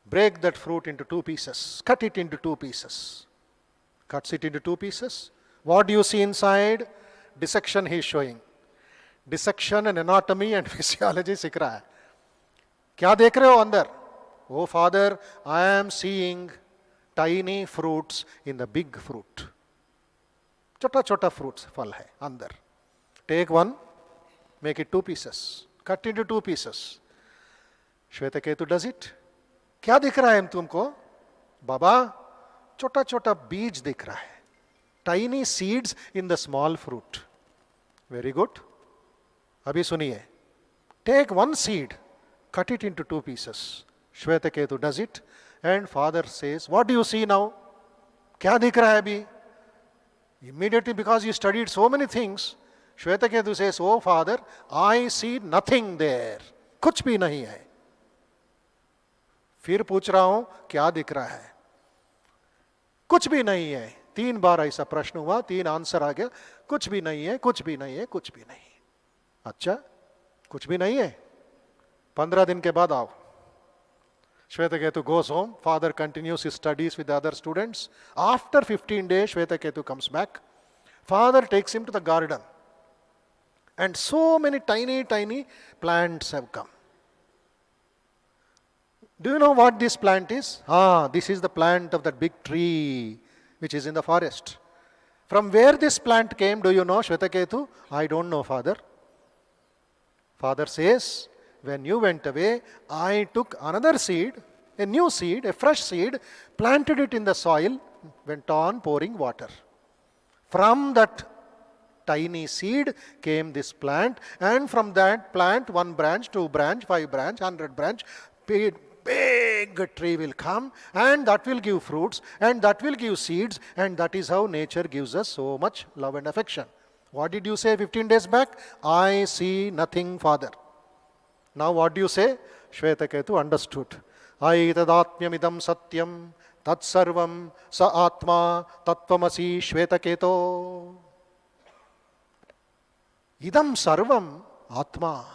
Speaker 18: break that fruit into 2 pieces. Cut it into 2 pieces. Cuts it into 2 pieces. What do you see inside? Dissection he is showing. Dissection and anatomy and physiology सीख रहा है. क्या देख रहे हो अंदर? Oh father, I am seeing tiny fruits in the big fruit. छोटा छोटा fruits फल है अंदर. Take one, make it 2 pieces. Cut into 2 pieces. Shvetaketu does it. क्या दिख रहा है तुमको? बाबा, छोटा छोटा बीज दिख रहा है. Tiny seeds in the small fruit. Very good. अभी सुनिए. Take one seed, cut it into 2 pieces. Shvetaketu does it and father says, what do you see now? क्या दिख रहा है अभी? Immediately, because he studied so many things, Shvetaketu says, oh father, I see nothing there. कुछ भी नहीं है. फिर पूछ रहा हूं, क्या दिख रहा है? कुछ भी नहीं है. 3 बार ऐसा प्रश्न हुआ, 3 आंसर आ गया. कुछ भी नहीं है, कुछ भी नहीं है, कुछ भी नहीं. अच्छा, कुछ भी नहीं है. 15 दिन के बाद आओ. Shvetaketu goes home. Father continues his studies with the other students. After 15 days, Shvetaketu comes back. Father takes him to the garden. And so many tiny, tiny plants have come. Do you know what this plant is? This is the plant of that big tree which is in the forest. From where this plant came, do you know, Shvetaketu? I don't know, Father. Father says, when you went away, I took another seed, a new seed, a fresh seed, planted it in the soil, went on pouring water. From that tiny seed came this plant, and from that plant, 1 branch, 2 branch, 5 branch, 100 branch, big tree will come, and that will give fruits, and that will give seeds, and that is how nature gives us so much love and affection. What did you say 15 days back? I see nothing, Father. Now what do you say? Shvetaketu understood. Aitadatmyamidam satyam Tatsarvam sa atma tattvamasi shvetaketo. Idam sarvam atma.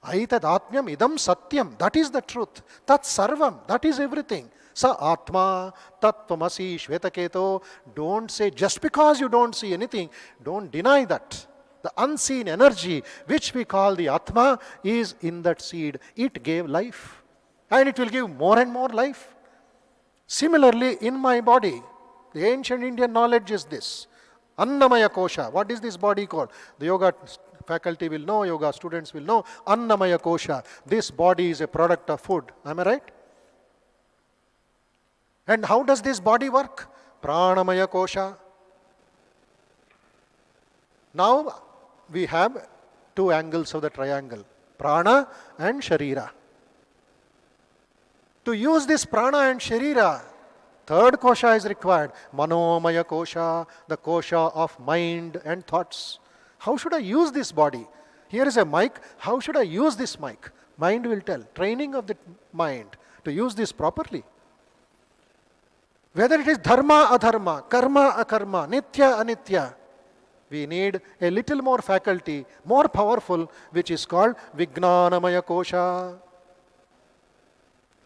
Speaker 18: Aitad atmyam idam satyam. That is the truth. Tat sarvam. That is everything. Sa atma tattvamasi shvetaketo. Don't say, just because you don't see anything, don't deny that. The unseen energy which we call the atma is in that seed. It gave life. And it will give more and more life. Similarly, in my body, the ancient Indian knowledge is this. Annamaya kosha. What is this body called? The yoga faculty will know, yoga students will know. Annamaya kosha. This body is a product of food. Am I right? And how does this body work? Pranamaya kosha. Now we have two angles of the triangle. Prana and Sharira. To use this prana and sharira, third kosha is required. Manomaya kosha, the kosha of mind and thoughts. How should I use this body? Here is a mic. How should I use this mic? Mind will tell. Training of the mind to use this properly. Whether it is dharma, adharma, karma, akarma, nitya, anitya, we need a little more faculty, more powerful, which is called Vijnanamaya kosha.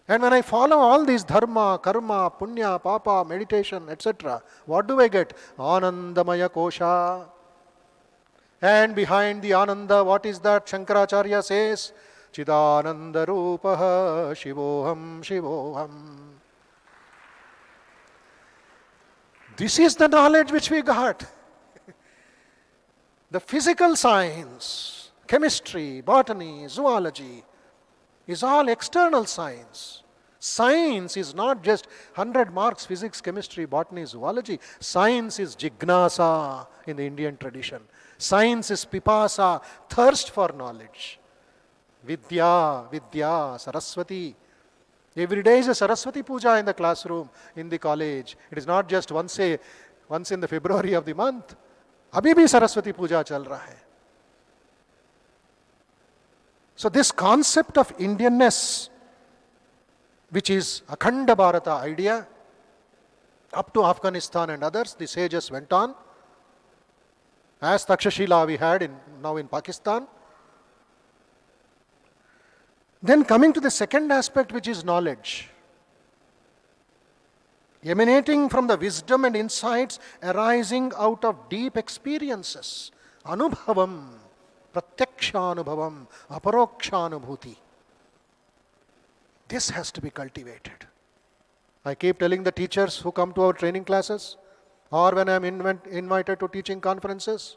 Speaker 18: And when I follow all these dharma, karma, punya, papa, meditation, etc., what do I get? Anandamaya kosha. And behind the Ananda, what is that? Shankaracharya says, Chidananda Rupaha Shivoham Shivoham. This is the knowledge which we got. The physical science, chemistry, botany, zoology, is all external science. Science is not just 100 marks, physics, chemistry, botany, zoology. Science is jignasa in the Indian tradition. Science is pipasa, thirst for knowledge. Vidya, Vidya, Saraswati. Every day is a Saraswati puja in the classroom, in the college. It is not just once in the February of the month. Abhi bhi Saraswati puja chal raha hai. So this concept of Indianness, which is Akhanda Bharata idea, up to Afghanistan and others, the sages went on. As Takshashila we had now in Pakistan. Then coming to the second aspect, which is knowledge. Emanating from the wisdom and insights arising out of deep experiences. Anubhavam, pratyakshanubhavam, aparokshanubhuti. This has to be cultivated. I keep telling the teachers who come to our training classes, or when I am invited to teaching conferences,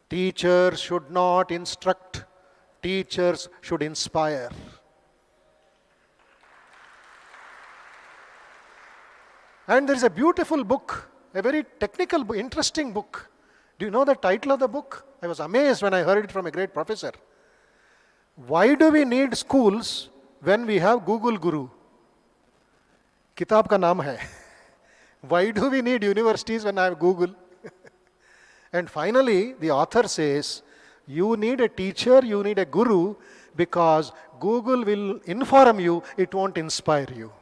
Speaker 18: teachers should not instruct, teachers should inspire. And there is a beautiful book, a very technical, interesting book. Do you know the title of the book? I was amazed when I heard it from a great professor. Why do we need schools when we have Google Guru? Kitab ka naam hai. Why do we need universities when I have Google? And finally, the author says, you need a teacher, you need a guru, because Google will inform you, it won't inspire you.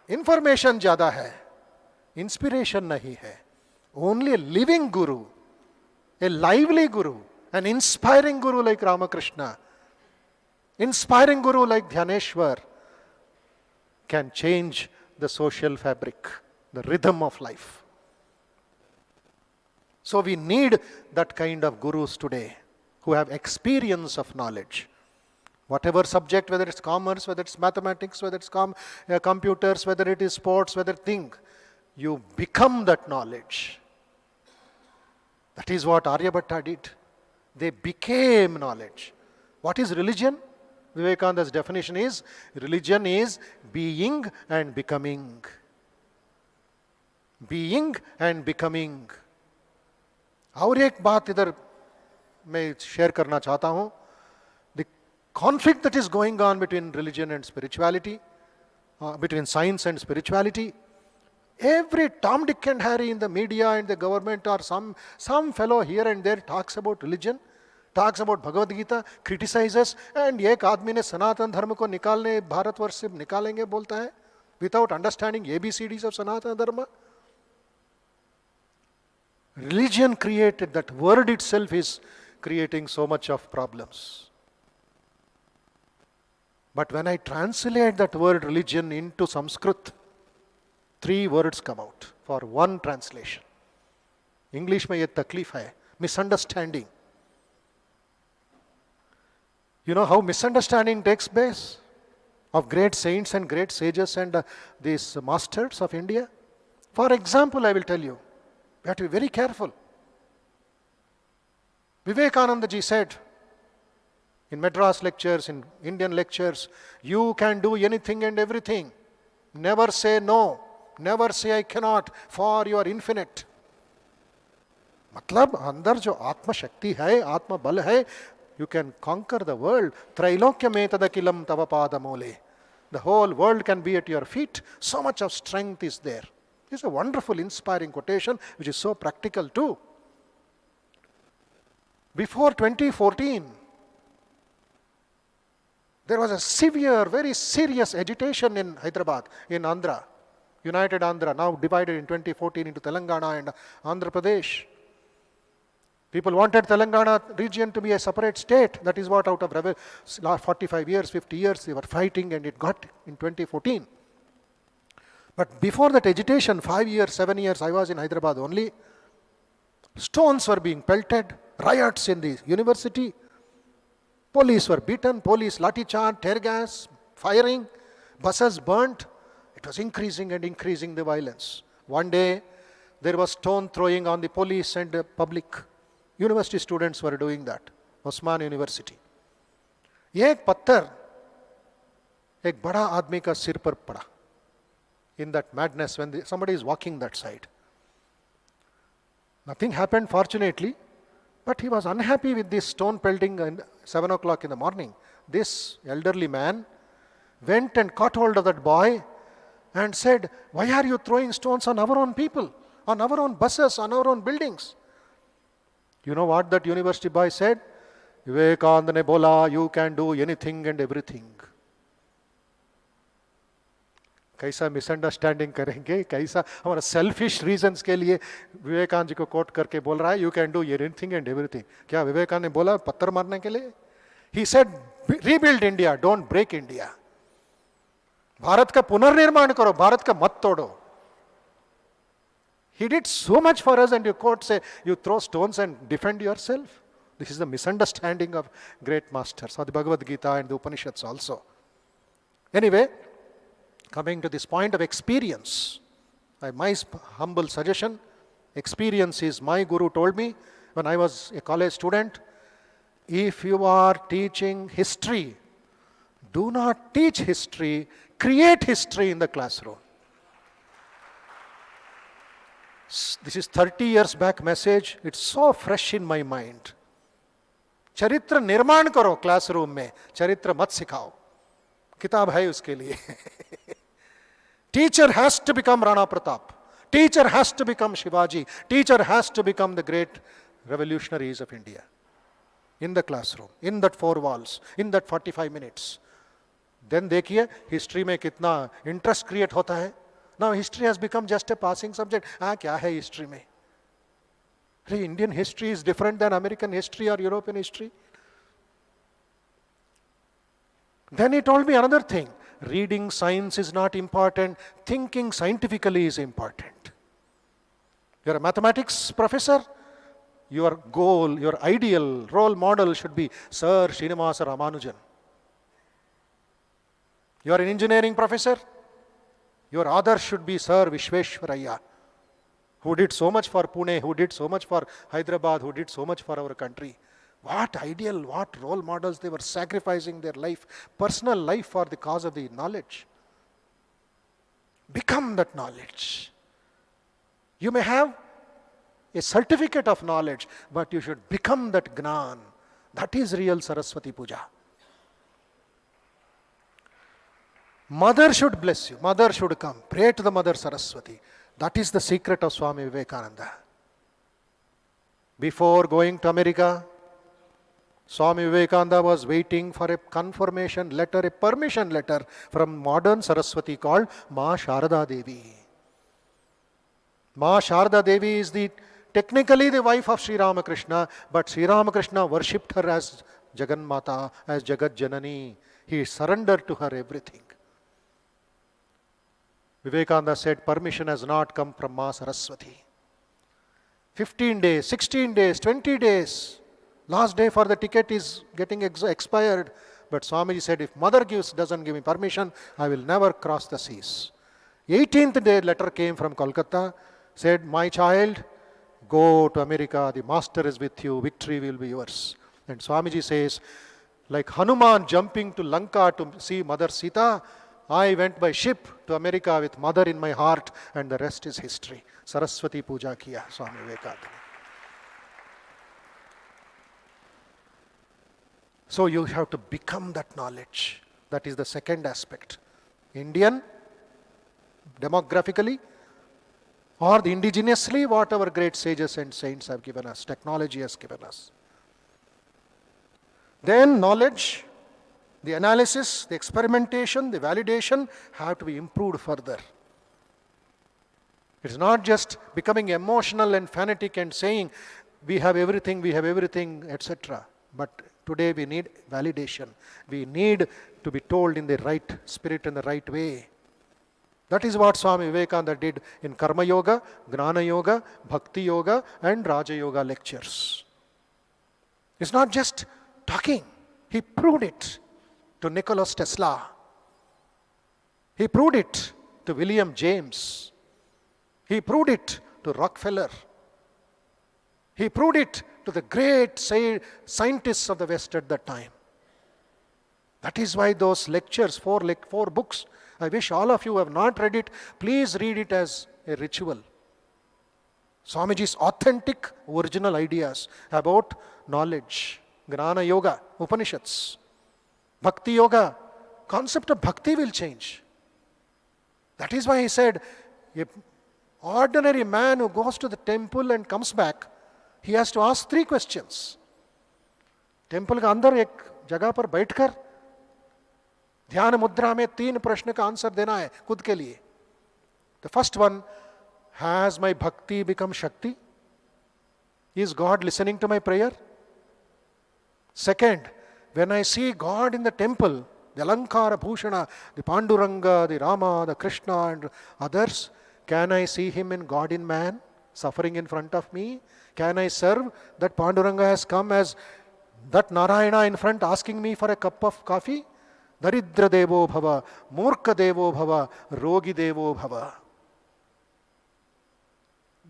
Speaker 18: Information ज़्यादा है, inspiration नहीं है. Only a living guru, a lively guru, an inspiring guru like Ramakrishna, inspiring guru like Dnyaneshwara can change the social fabric, the rhythm of life. So we need that kind of gurus today who have experience of knowledge. Whatever subject, whether it's commerce, whether it's mathematics, whether it's computers, whether it is sports, whether thing, you become that knowledge. That is what Aryabhatta did. They became knowledge. What is religion? Vivekananda's definition is, religion is being and becoming. Being and becoming. और एक बात इधर मैं share करना चाहता हूँ. The conflict that is going on between religion and spirituality, between science and spirituality. Every Tom, Dick and Harry in the media and the government, or some fellow here and there talks about religion. talks about Bhagavad Gita, criticizes, and एक आदमी ने सनातन धर्म को निकालने भारतवर्ष से निकालेंगे बोलता है, without understanding ABCDs of Sanatana Dharma. Religion created, that word itself is creating so much of problems. But when I translate that word religion into Sanskrit, 3 words come out for one translation. English में ये तकलीफ है, misunderstanding. You know how misunderstanding takes place of great saints and great sages and these masters of India? For example, I will tell you, we have to be very careful. Vivekananda ji said in Madras lectures, in Indian lectures, you can do anything and everything. Never say no. Never say I cannot, for you are infinite. मतलब अंदर जो आत्म शक्ति है, आत्म बल है, you can conquer the world. Trailokya tadakilam tava padamole. The whole world can be at your feet. So much of strength is there. It's a wonderful, inspiring quotation, which is so practical too. Before 2014, there was a severe, very serious agitation in Hyderabad, in Andhra, United Andhra, now divided in 2014 into Telangana and Andhra Pradesh. People wanted Telangana region to be a separate state. That is what out of 45 years, 50 years, they were fighting, and it got in 2014. But before that agitation, 5 years, 7 years, I was in Hyderabad only. Stones were being pelted, riots in the university. Police were beaten, police lathi charge, tear gas, firing, buses burnt. It was increasing and increasing the violence. One day, there was stone throwing on the police and the public. University students were doing that. Osman University. एक पत्थर एक बड़ा आदमी का सिर पर पड़ा. In that madness, when somebody is walking that side. Nothing happened, fortunately, but he was unhappy with this stone pelting at 7 o'clock in the morning. This elderly man went and caught hold of that boy and said, why are you throwing stones on our own people, on our own buses, on our own buildings? You know what that university boy said? Vivekananda ne bola, you can do anything and everything. कैसा misunderstanding करेंगे, कैसा हमारा selfish reasons के लिए विवेकानंद जी को coat करके बोल रहा है you can do anything and everything. क्या विवेकानंद ने बोला पत्थर मारने के लिए? He said rebuild India, don't break India. Bharat का पुनर्निर्माण करो, भारत का मत तोड़ो. He did so much for us, and your court say you throw stones and defend yourself. This is the misunderstanding of great masters, of the Bhagavad Gita and the Upanishads also. Anyway, coming to this point of experience, my humble suggestion, experience is my guru told me when I was a college student, if you are teaching history, do not teach history, create history in the classroom. This is 30 years back message. It's so fresh in my mind. चरित्र निर्माण करो classroom में, चरित्र मत सिखाओ. किताब है उसके लिए. Teacher has to become Rana Pratap. Teacher has to become Shivaji. Teacher has to become the great revolutionaries of India. In the classroom, in that 4 walls, in that 45 minutes. Then देखिए history में कितना interest create होता है. Now history has become just a passing subject. क्या है history में? Indian history is different than American history or European history. Then he told me another thing. Reading science is not important. Thinking scientifically is important. You're a mathematics professor. Your goal, your ideal role model should be Sir Srinivasa Ramanujan. You're an engineering professor. Your others should be Sir Vishveshwaraya, who did so much for Pune, who did so much for Hyderabad, who did so much for our country. What ideal, what role models, they were sacrificing their life, personal life for the cause of the knowledge. Become that knowledge. You may have a certificate of knowledge, but you should become that Gnan. That is real Saraswati Puja. Mother should bless you. Mother should come. Pray to the Mother Saraswati. That is the secret of Swami Vivekananda. Before going to America, Swami Vivekananda was waiting for a confirmation letter, a permission letter from modern Saraswati called Ma Sharada Devi. Ma Sharada Devi is technically the wife of Sri Ramakrishna, but Sri Ramakrishna worshipped her as Jagannmata, as Jagat Janani. He surrendered to her everything. Vivekananda said, permission has not come from Ma Saraswati. 15 days, 16 days, 20 days. Last day for the ticket is getting expired. But Swamiji said, if mother doesn't give me permission, I will never cross the seas. 18th day letter came from Kolkata, said, my child, go to America, the master is with you, victory will be yours. And Swamiji says, like Hanuman jumping to Lanka to see Mother Sita, I went by ship to America with mother in my heart, and the rest is history. Saraswati Puja kiya, Swami Vivekananda. So you have to become that knowledge. That is the second aspect. Indian, demographically, or indigenously, what our great sages and saints have given us, technology has given us. Then knowledge, the analysis, the experimentation, the validation have to be improved further. It's not just becoming emotional and fanatic and saying, we have everything, etc. But today we need validation. We need to be told in the right spirit and the right way. That is what Swami Vivekananda did in Karma Yoga, Gnana Yoga, Bhakti Yoga and Raja Yoga lectures. It's not just talking. He proved it to Nicholas Tesla. He proved it to William James. He proved it to Rockefeller. He proved it to the great scientists of the West at that time. That is why those lectures, four books, I wish all of you who have not read it, please read it as a ritual. Swamiji's authentic, original ideas about knowledge, Gnana Yoga, Upanishads, Bhakti Yoga, concept of bhakti will change. That is why he said, an ordinary man who goes to the temple and comes back, he has to ask 3 questions. Temple के अंदर एक जगह पर बैठकर ध्यान मुद्रा में 3 प्रश्न का आंसर देना है खुद के लिए. The first one, has my bhakti become Shakti? Is God listening to my prayer? Second, when I see God in the temple, the Alankara Bhushana, the Panduranga, the Rama, the Krishna and others, can I see him in God in man, suffering in front of me? Can I serve? That Panduranga has come as that Narayana in front asking me for a cup of coffee? Daridra Devo Bhava, Murka Devo Bhava, Rogi Devo Bhava.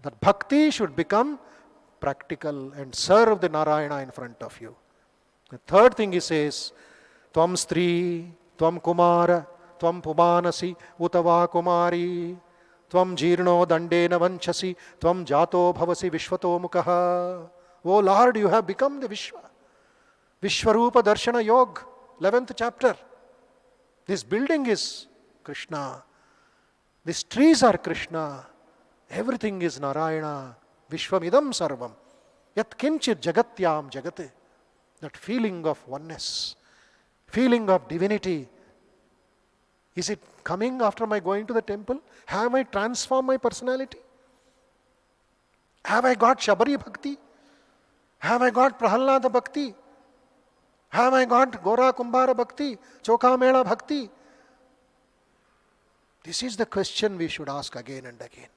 Speaker 18: That bhakti should become practical and serve the Narayana in front of you. The third thing he says, Tvam Stri, Tvam Kumara, Tvam Pumanasi, Utava Kumari, Tvam Jirno Dandena Vanchasi, Tvam Jato Bhavasi Vishwato Mukaha. Oh Lord, you have become the Vishwa. Vishwarupa Darshana Yoga, 11th chapter. This building is Krishna. These trees are Krishna. Everything is Narayana. Vishwamidam Sarvam. Yat kinchit jagatyam jagate. That feeling of oneness, feeling of divinity. Is it coming after my going to the temple? Have I transformed my personality? Have I got Shabari Bhakti? Have I got Prahalada Bhakti? Have I got Gora Kumbhara Bhakti? Choka Mela Bhakti? This is the question we should ask again and again.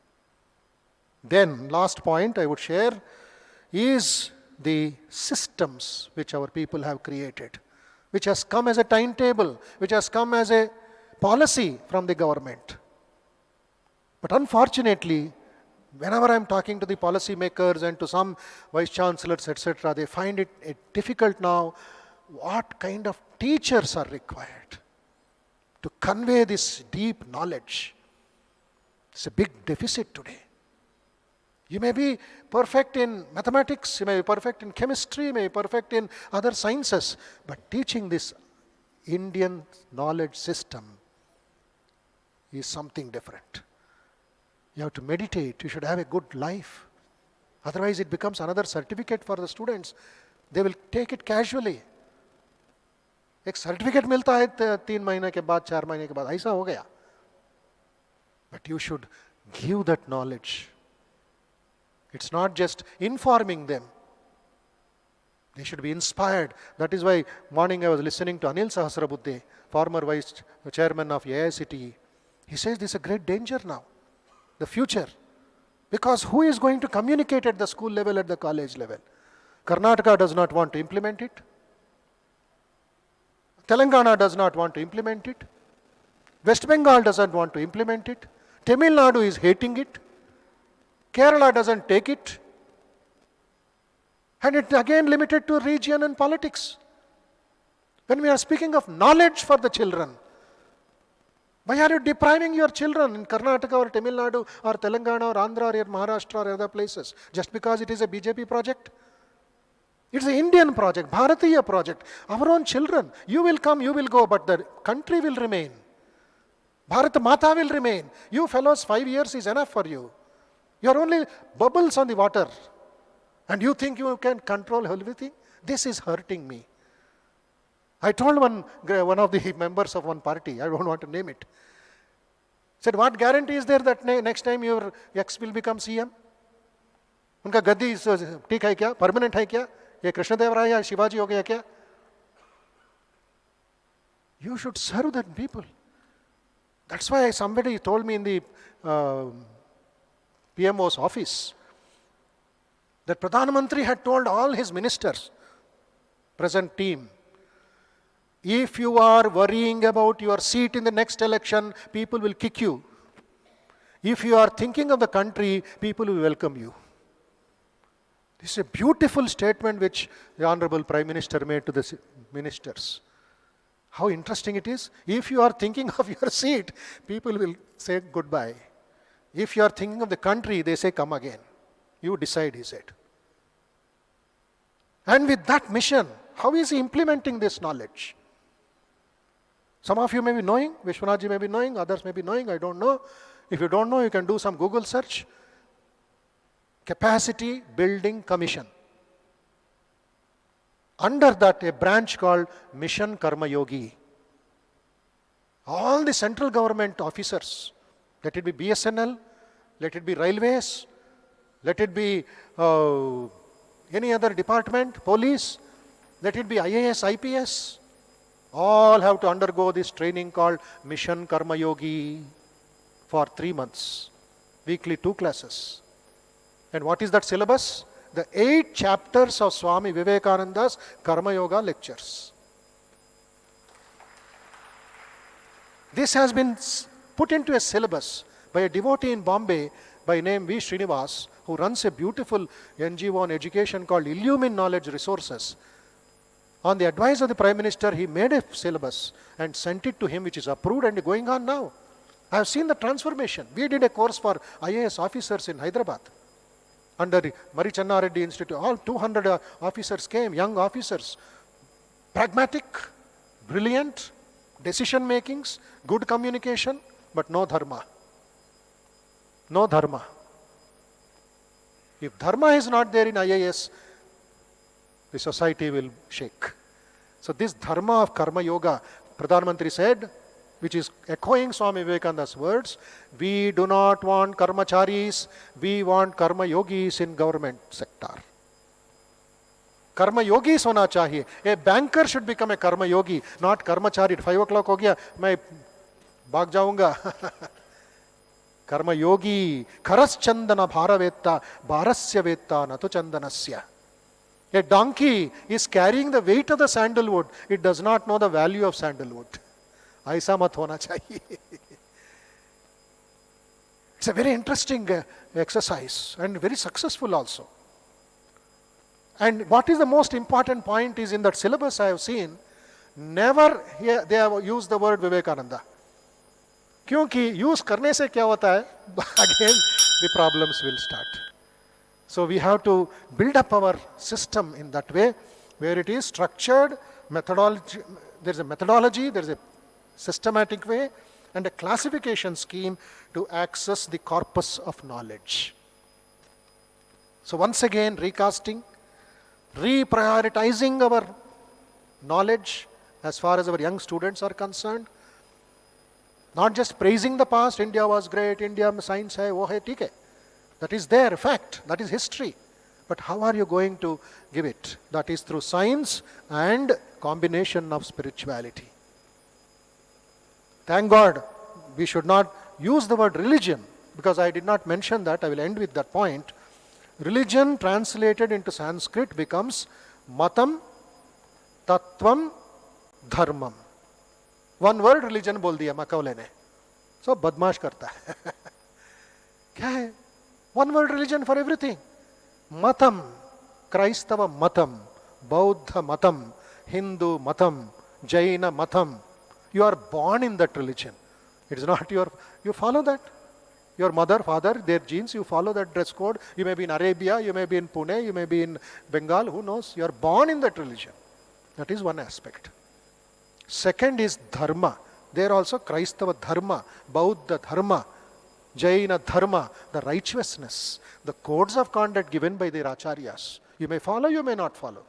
Speaker 18: Then, last point I would share is the systems which our people have created, which has come as a timetable, which has come as a policy from the government. But unfortunately, whenever I am talking to the policy makers and to some vice chancellors, etc., they find it difficult now. What kind of teachers are required to convey this deep knowledge? It's a big deficit today. You may be perfect in mathematics, you may be perfect in chemistry, you may be perfect in other sciences, but teaching this Indian knowledge system is something different. You have to meditate, you should have a good life. Otherwise it becomes another certificate for the students. They will take it casually. एक certificate मिलता है 3 महीने के बाद, 4 महीने के बाद, ऐसा हो गया. But you should give that knowledge. It's not just informing them. They should be inspired. That is why morning I was listening to Anil Sahasrabuddhe, former vice chairman of AICTE. He says this is a great danger now, the future. Because who is going to communicate at the school level, at the college level? Karnataka does not want to implement it. Telangana does not want to implement it. West Bengal doesn't want to implement it. Tamil Nadu is hating it. Kerala doesn't take it. And it's again limited to region and politics. When we are speaking of knowledge for the children, why are you depriving your children in Karnataka or Tamil Nadu or Telangana or Andhra or Maharashtra or other places just because it is a BJP project? It's an Indian project, Bharatiya project. Our own children, you will come, you will go, but the country will remain. Bharat Mata will remain. You fellows, 5 years is enough for you. You are only bubbles on the water. And you think you can control everything? This is hurting me. I told one of the members of one party, I don't want to name it, said, what guarantee is there that next time your ex will become CM? उनका गद्दी ठीक है क्या, permanent है क्या, ये कृष्णदेव राय या शिवाजी हो गया क्या? You should serve that people. That's why somebody told me in the PMO's office that Pradhan Mantri had told all his ministers, present team, if you are worrying about your seat in the next election, people will kick you. If you are thinking of the country, people will welcome you. This is a beautiful statement which the Honorable Prime Minister made to the ministers. How interesting it is. If you are thinking of your seat, people will say goodbye. If you are thinking of the country, they say come again. You decide, he said. And with that mission, how is he implementing this knowledge? Some of you may be knowing, Vishwanathji may be knowing, others may be knowing, I don't know. If you don't know, you can do some Google search. Capacity Building Commission. Under that, a branch called Mission Karma Yogi. All the central government officers, let it be BSNL, let it be railways, let it be any other department, police, let it be IAS, IPS, all have to undergo this training called Mission Karma Yogi for 3 months, weekly 2 classes. And what is that syllabus? The 8 chapters of Swami Vivekananda's Karma Yoga lectures. This has been put into a syllabus by a devotee in Bombay by name V. Srinivas, who runs a beautiful NGO on education called Illumine Knowledge Resources. On the advice of the Prime Minister, he made a syllabus and sent it to him, which is approved and going on now. I have seen the transformation. We did a course for IAS officers in Hyderabad. Under the Mari Channa Reddy Institute, all 200 officers came, young officers. Pragmatic, brilliant, decision makings, good communication, but no dharma. No dharma. If dharma is not there in IAS, the society will shake. So this dharma of karma yoga, Pradhan Mantri said, which is echoing Swami Vivekananda's words, we do not want karmacharis, we want karma yogis in government sector. Karma yogis hona chahiye. A banker should become a karma yogi, not karmachari. 5 o'clock ho gaya, main bhag jaunga. Karma yogi, kharas chandana bharavetta, bharasya vetta natu chandanasya. A donkey is carrying the weight of the sandalwood. It does not know the value of sandalwood. ऐसा मत होना चाहिए. It's a very interesting exercise and very successful also. And what is the most important point is in that syllabus I have seen, never here they have used the word Vivekananda. क्योंकि use करने से क्या होता है? Again the problems will start. So we have to build up our system in that way, where it is structured, methodology. There is a methodology, there is a systematic way, and a classification scheme to access the corpus of knowledge. So once again, recasting, reprioritizing our knowledge as far as our young students are concerned. Not just praising the past, India was great, India में science है, वो है, ठीक है. That is their fact, that is history. But how are you going to give it? That is through science and combination of spirituality. Thank God we should not use the word religion, because I did not mention that. I will end with that point. Religion translated into Sanskrit becomes matam, tattvam, dharmam. One word religion बोल दिया Macaulay ने, so बदमाश करता है. क्या है? One word religion for everything. Matam, Kraistava matam, Bauddha matam, Hindu matam, Jaina matam. You are born in that religion. It is not you follow that. Your mother, father, their genes, you follow that dress code. You may be in Arabia, you may be in Pune, you may be in Bengal, who knows? You are born in that religion. That is one aspect. Second is dharma. There also Kraistava dharma, Bauddha dharma, Jaina dharma, the righteousness, the codes of conduct given by their acharyas. You may follow, you may not follow.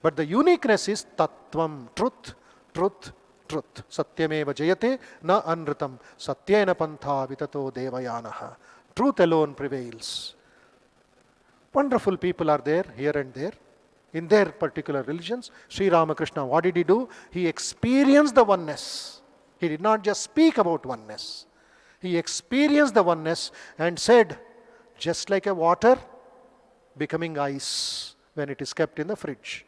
Speaker 18: But the uniqueness is tattvam, truth, truth, truth. Satyameva jayate na anritam, satyena pantha vitato devayanaha. Truth alone prevails. Wonderful people are there here and there in their particular religions. Sri Ramakrishna, what did he do? He experienced the oneness. He did not just speak about oneness. He experienced the oneness and said, just like a water becoming ice when it is kept in the fridge.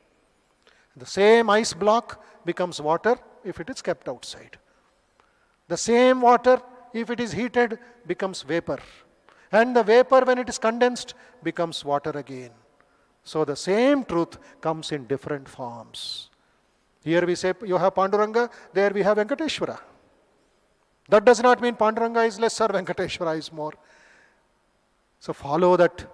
Speaker 18: The same ice block becomes water if it is kept outside. The same water, if it is heated, becomes vapor. And the vapor, when it is condensed, becomes water again. So the same truth comes in different forms. Here we say you have Panduranga, there we have Venkateshwara. That does not mean Panduranga is lesser, Venkateshwara is more. So follow that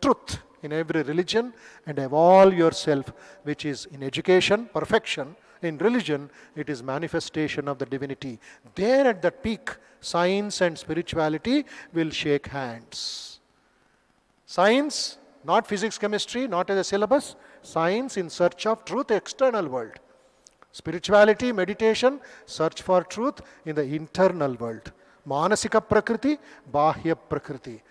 Speaker 18: truth in every religion and evolve yourself, which is in education, perfection. In religion, it is manifestation of the divinity. There at that peak, science and spirituality will shake hands. Science, not physics, chemistry, not as a syllabus. Science in search of truth, external world. Spirituality, meditation, search for truth in the internal world. Manasika prakriti, bahya prakriti.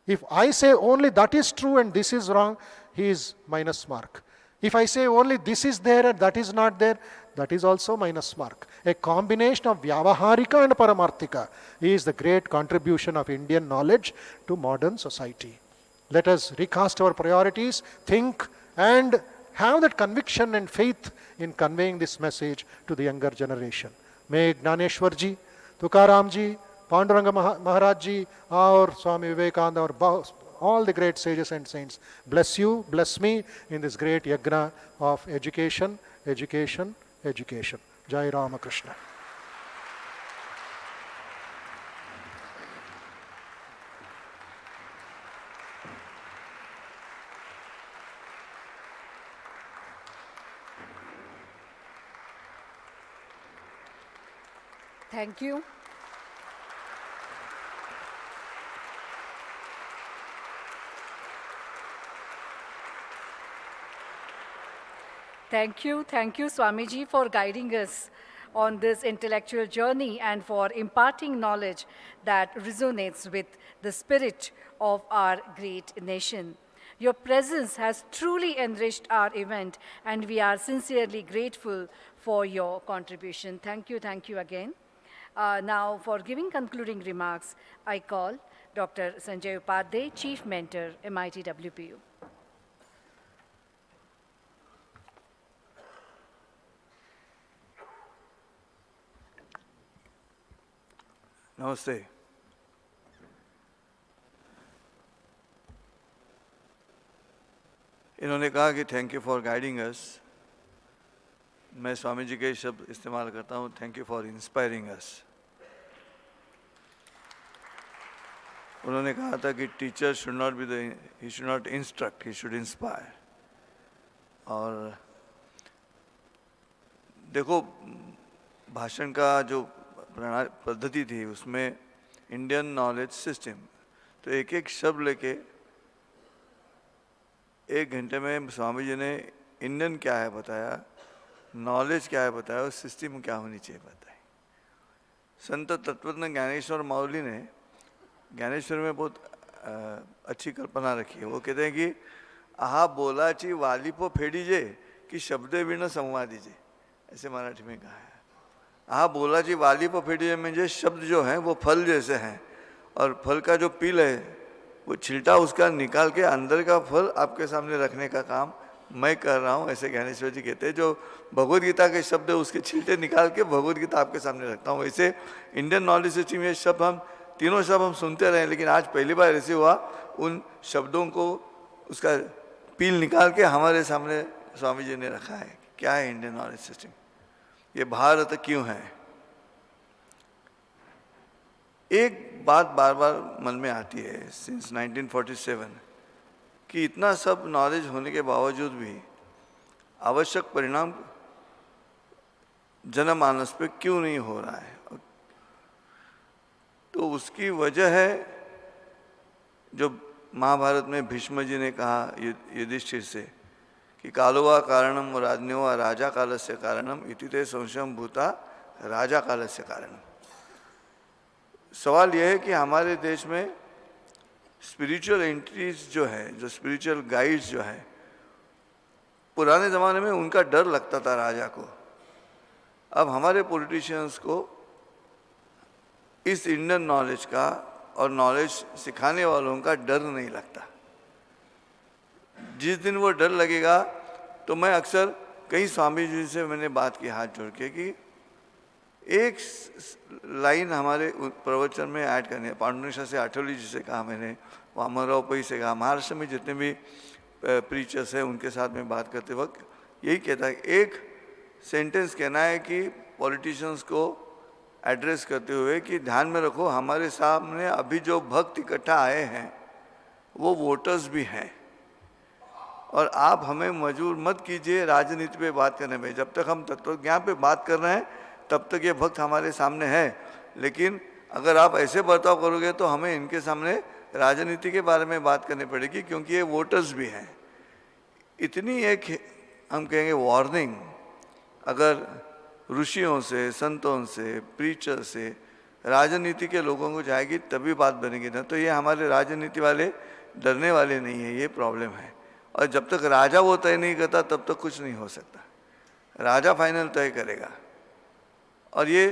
Speaker 18: If I say only that is true and this is wrong, he is minus mark. If I say only this is there and that is not there, that is also minus mark. A combination of Vyavaharika and Paramarthika is the great contribution of Indian knowledge to modern society. Let us recast our priorities, think and have that conviction and faith in conveying this message to the younger generation. May Dnyaneshwara ji, Tukaram ji, Panduranga Maharaj ji, our Swami Vivekananda, our all the great sages and saints bless you, bless me in this great yagna of education, education, education. Jai Ramakrishna.
Speaker 1: Thank you. Thank you, Swamiji, for guiding us on this intellectual journey and for imparting knowledge that resonates with the spirit of our great nation. Your presence has truly enriched our event, and we are sincerely grateful for your contribution. Thank you again. Now, for giving concluding remarks, I call Dr. Sanjay Upadhyay, Chief Mentor, MIT WPU.
Speaker 6: नमस्ते. इन्होंने कहा कि thank you for guiding अस. मैं स्वामी जी के शब्द इस्तेमाल करता हूँ, थैंक यू फॉर इंस्पायरिंग अस. उन्होंने कहा था कि teacher should not be he should not instruct, he should inspire. और देखो, भाषण का जो पद्धति थी उसमें इंडियन नॉलेज सिस्टम, तो एक एक शब्द लेके
Speaker 19: 1 घंटे में स्वामी जी ने इंडियन क्या है बताया, नॉलेज क्या है बताया और सिस्टम क्या होनी चाहिए बताई। संत तत्वज्ञ ज्ञानेश्वर माउली ने ज्ञानेश्वर में बहुत अच्छी कल्पना रखी है। वो कहते हैं कि आहा बोलाची वालिपो फेडीजे कि शब्द विण संवादीजे, ऐसे मराठी में कहा है। आहा बोलाची वालिपो फेडीजे म्हणजे शब्द जो है वो फल जैसे हैं, और फल का जो पील है वो छिलटा उसका निकाल के अंदर का फल आपके सामने रखने का काम मैं कर रहा हूँ, ऐसे ज्ञानेश्वर जी कहते हैं। जो भगवद गीता के शब्द है उसके छिलटे निकाल के भगवद गीता आपके सामने रखता हूँ। वैसे इंडियन नॉलेज सिस्टम ये शब्द हम तीनों शब्द हम सुनते रहे, लेकिन आज पहली बार ऐसे हुआ उन शब्दों को उसका पील निकाल के हमारे सामने स्वामी जी ने रखा है। क्या है इंडियन नॉलेज सिस्टम, ये भारत क्यों है। एक बात बार बार मन में आती है सिंस 1947 कि इतना सब नॉलेज होने के बावजूद भी आवश्यक परिणाम जनमानस पे क्यों नहीं हो रहा है। तो उसकी वजह है जो महाभारत में भीष्म जी ने कहा युधिष्ठिर से कि कालोवा कारणम राजन्योवा राजा कालस्य कारणम इति ते संशयम भूता राजा कालस्य कारणम। सवाल यह है कि हमारे देश में स्पिरिचुअल एंटिटीज जो है, जो स्पिरिचुअल गाइड्स जो है, पुराने ज़माने में उनका डर लगता था राजा को। अब हमारे पॉलिटिशियंस को इस इंडियन नॉलेज का और नॉलेज सिखाने वालों का डर नहीं लगता। जिस दिन वो डर लगेगा तो मैं अक्सर कई स्वामी जी से मैंने बात की हाथ जोड़ के कि एक लाइन हमारे प्रवचन में ऐड करनी है। पांडुरंग से आठवली जी से कहा मैंने, वामनराव पई से कहा, महाराष्ट्र में जितने भी प्रीचर्स हैं उनके साथ में बात करते वक्त यही कहता है, एक सेंटेंस कहना है कि पॉलिटिशियंस को एड्रेस करते हुए कि ध्यान में रखो हमारे सामने अभी जो भक्त इकट्ठा आए हैं वो वोटर्स भी हैं, और आप हमें मजबूर मत कीजिए राजनीति पे बात करने में। जब तक हम तत्वज्ञान पे बात कर रहे हैं तब तक ये भक्त हमारे सामने है, लेकिन अगर आप ऐसे बर्ताव करोगे तो हमें इनके सामने राजनीति के बारे में बात करनी पड़ेगी, क्योंकि ये वोटर्स भी हैं। इतनी एक हम कहेंगे वार्निंग अगर ऋषियों से, संतों से, प्रीचर से, राजनीति के लोगों को जाएगी तभी बात बनेगी ना। तो ये हमारे राजनीति वाले डरने वाले नहीं है, ये प्रॉब्लम है। और जब तक राजा वो तय नहीं करता तब तक कुछ नहीं हो सकता। राजा फाइनल तय करेगा, और ये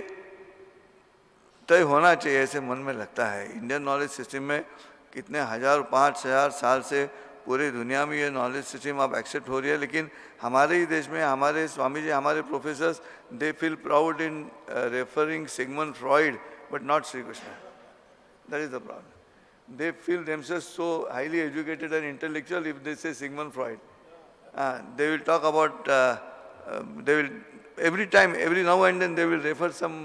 Speaker 19: तय होना चाहिए ऐसे मन में लगता है। इंडियन नॉलेज सिस्टम में कितने 1000-5000 साल से पूरी दुनिया में ये नॉलेज सिस्टम अब एक्सेप्ट हो रही है, लेकिन हमारे ही देश में हमारे स्वामी जी, हमारे professors, they feel proud in referring Sigmund Freud but not Shri Krishna. That is the problem. They feel themselves so highly educated and intellectual if they say Sigmund Freud. They will talk about, they will, every time, every now and then they will refer some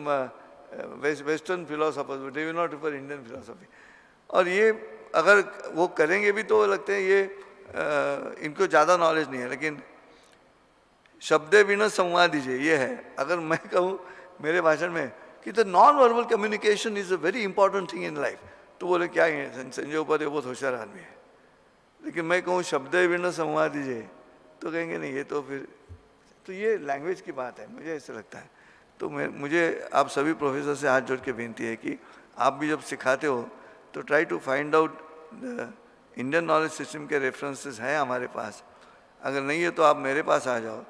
Speaker 19: Western philosophers, but they will not refer Indian philosophy. और ये अगर वो करेंगे भी तो लगते हैं ये इनको ज़्यादा नॉलेज नहीं है, लेकिन शब्दे बिना संवाद दीजिए ये है। अगर मैं कहूँ मेरे भाषण में कि the non verbal communication is a very important thing in life, तो बोले क्या है, संजय उपाध्याय बहुत होशियार आदमी है। लेकिन मैं कहूँ शब्द बिना संवाद दीजिए तो कहेंगे नहीं, ये तो फिर तो ये लैंग्वेज की बात है, मुझे ऐसा लगता है। तो मुझे आप सभी प्रोफेसर से हाथ जोड़ के विनती है कि आप भी जब सिखाते हो तो try to find out the Indian knowledge system के रेफरेंसेस हैं हमारे पास। अगर नहीं है तो आप मेरे पास आ जाओ,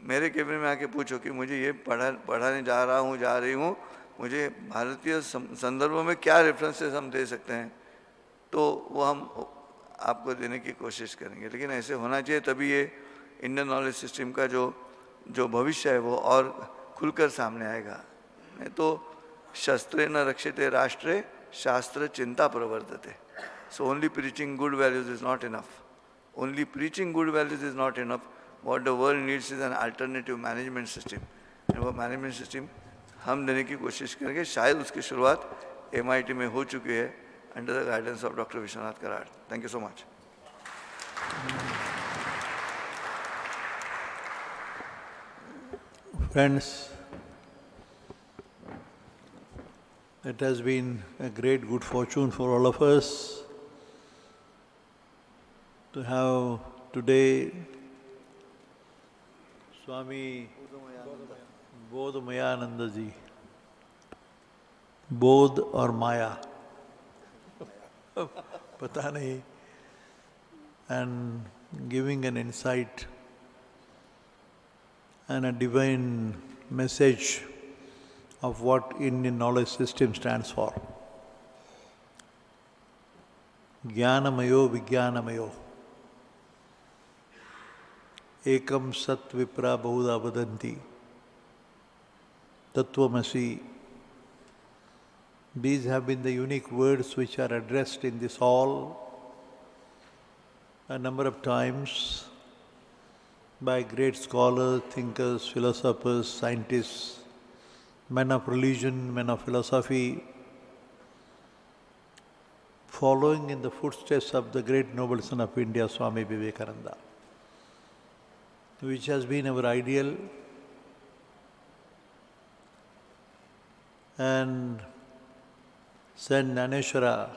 Speaker 19: मेरे कैबिनेट में आके पूछो कि मुझे ये पढ़ाने जा रही हूँ, मुझे भारतीय संदर्भों में क्या रेफरेंसेस हम दे सकते हैं, तो वो हम आपको देने की कोशिश करेंगे। लेकिन ऐसे होना चाहिए, तभी ये इंडियन नॉलेज सिस्टम का जो भविष्य है वो और खुलकर सामने आएगा। नहीं तो शस्त्रे न रक्षिते राष्ट्रे शास्त्र चिंता प्रवर्तते। So only preaching good values is not enough. Only preaching good values is not enough. What the world needs is an alternative management system. And वो management system हम देने की कोशिश करेंगे। शायद उसकी शुरुआत MIT में हो चुकी है under the guidance of Dr. Vishwanath Karad. Thank you so much.
Speaker 20: Friends, it has been a great good fortune for all of us to have today Swami Bodh Mayananda ji, Bodh or Maya, pata nahi, and giving an insight and a divine message of what Indian knowledge system stands for. Jnanamayo Vijnanamayo. Ekam Sat Vipra Bahuda Vadanti. Tattvamasi. These have been the unique words which are addressed in this hall a number of times by great scholars, thinkers, philosophers, scientists, men of religion, men of philosophy, following in the footsteps of the great noble son of India, Swami Vivekananda, which has been our ideal. And Saint Dnyaneshwara,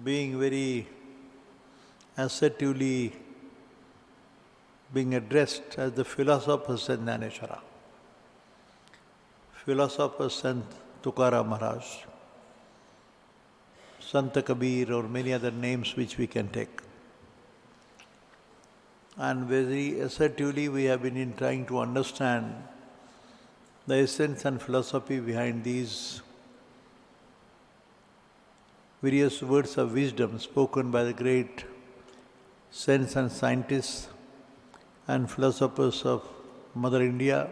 Speaker 20: being very assertively being addressed as the philosopher Saint Dnyaneshwara, philosopher Sant Tukaram Maharaj, Sant Kabir, or many other names which we can take. And very assertively we have been trying to understand the essence and philosophy behind these various words of wisdom spoken by the great saints and scientists and philosophers of Mother India.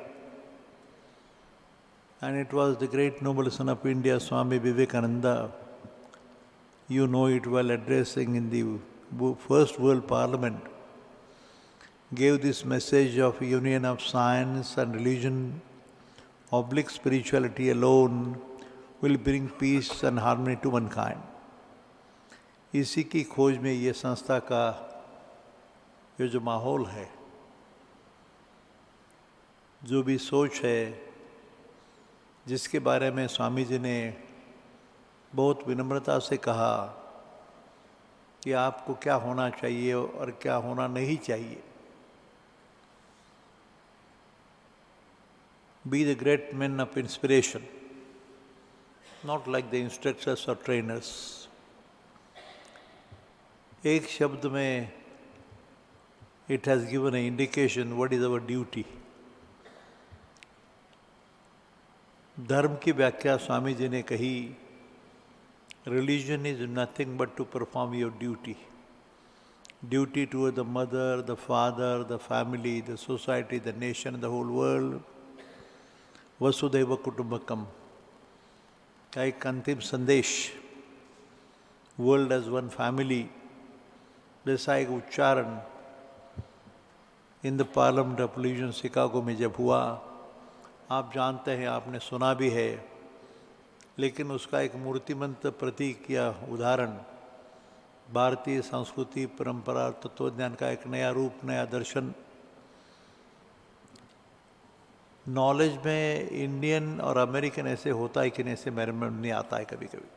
Speaker 20: And it was the great noble son of India, Swami Vivekananda, you know it well, addressing in the First World Parliament, gave this message of union of science and religion, oblique spirituality alone will bring peace and harmony to mankind. इसी की खोज में ये संस्था का ये जो माहौल है, जो भी सोच है, जिसके बारे में स्वामी जी ने बहुत विनम्रता से कहा कि आपको क्या होना चाहिए और क्या होना नहीं चाहिए. Be the great men of inspiration, not like the instructors or trainers. एक शब्द में it has given an indication what is our duty. धर्म की व्याख्या स्वामी जी ने कही, religion is nothing but to perform your duty. Duty toward the mother, the father, the family, the society, the nation, the whole world. वसुधैव कुटुंबकम का एक अंतिम संदेश, वर्ल्ड एज वन फैमिली, जैसा एक उच्चारण in the parliament of religion Chicago में जब हुआ, आप जानते हैं, आपने सुना भी है, लेकिन उसका एक मूर्तिमंत प्रतीक या उदाहरण भारतीय संस्कृति, परंपरा, तत्वज्ञान का एक नया रूप, नया दर्शन. नॉलेज में इंडियन और अमेरिकन ऐसे होता है कि नहीं, ऐसे मेरे में नहीं आता है कभी कभी.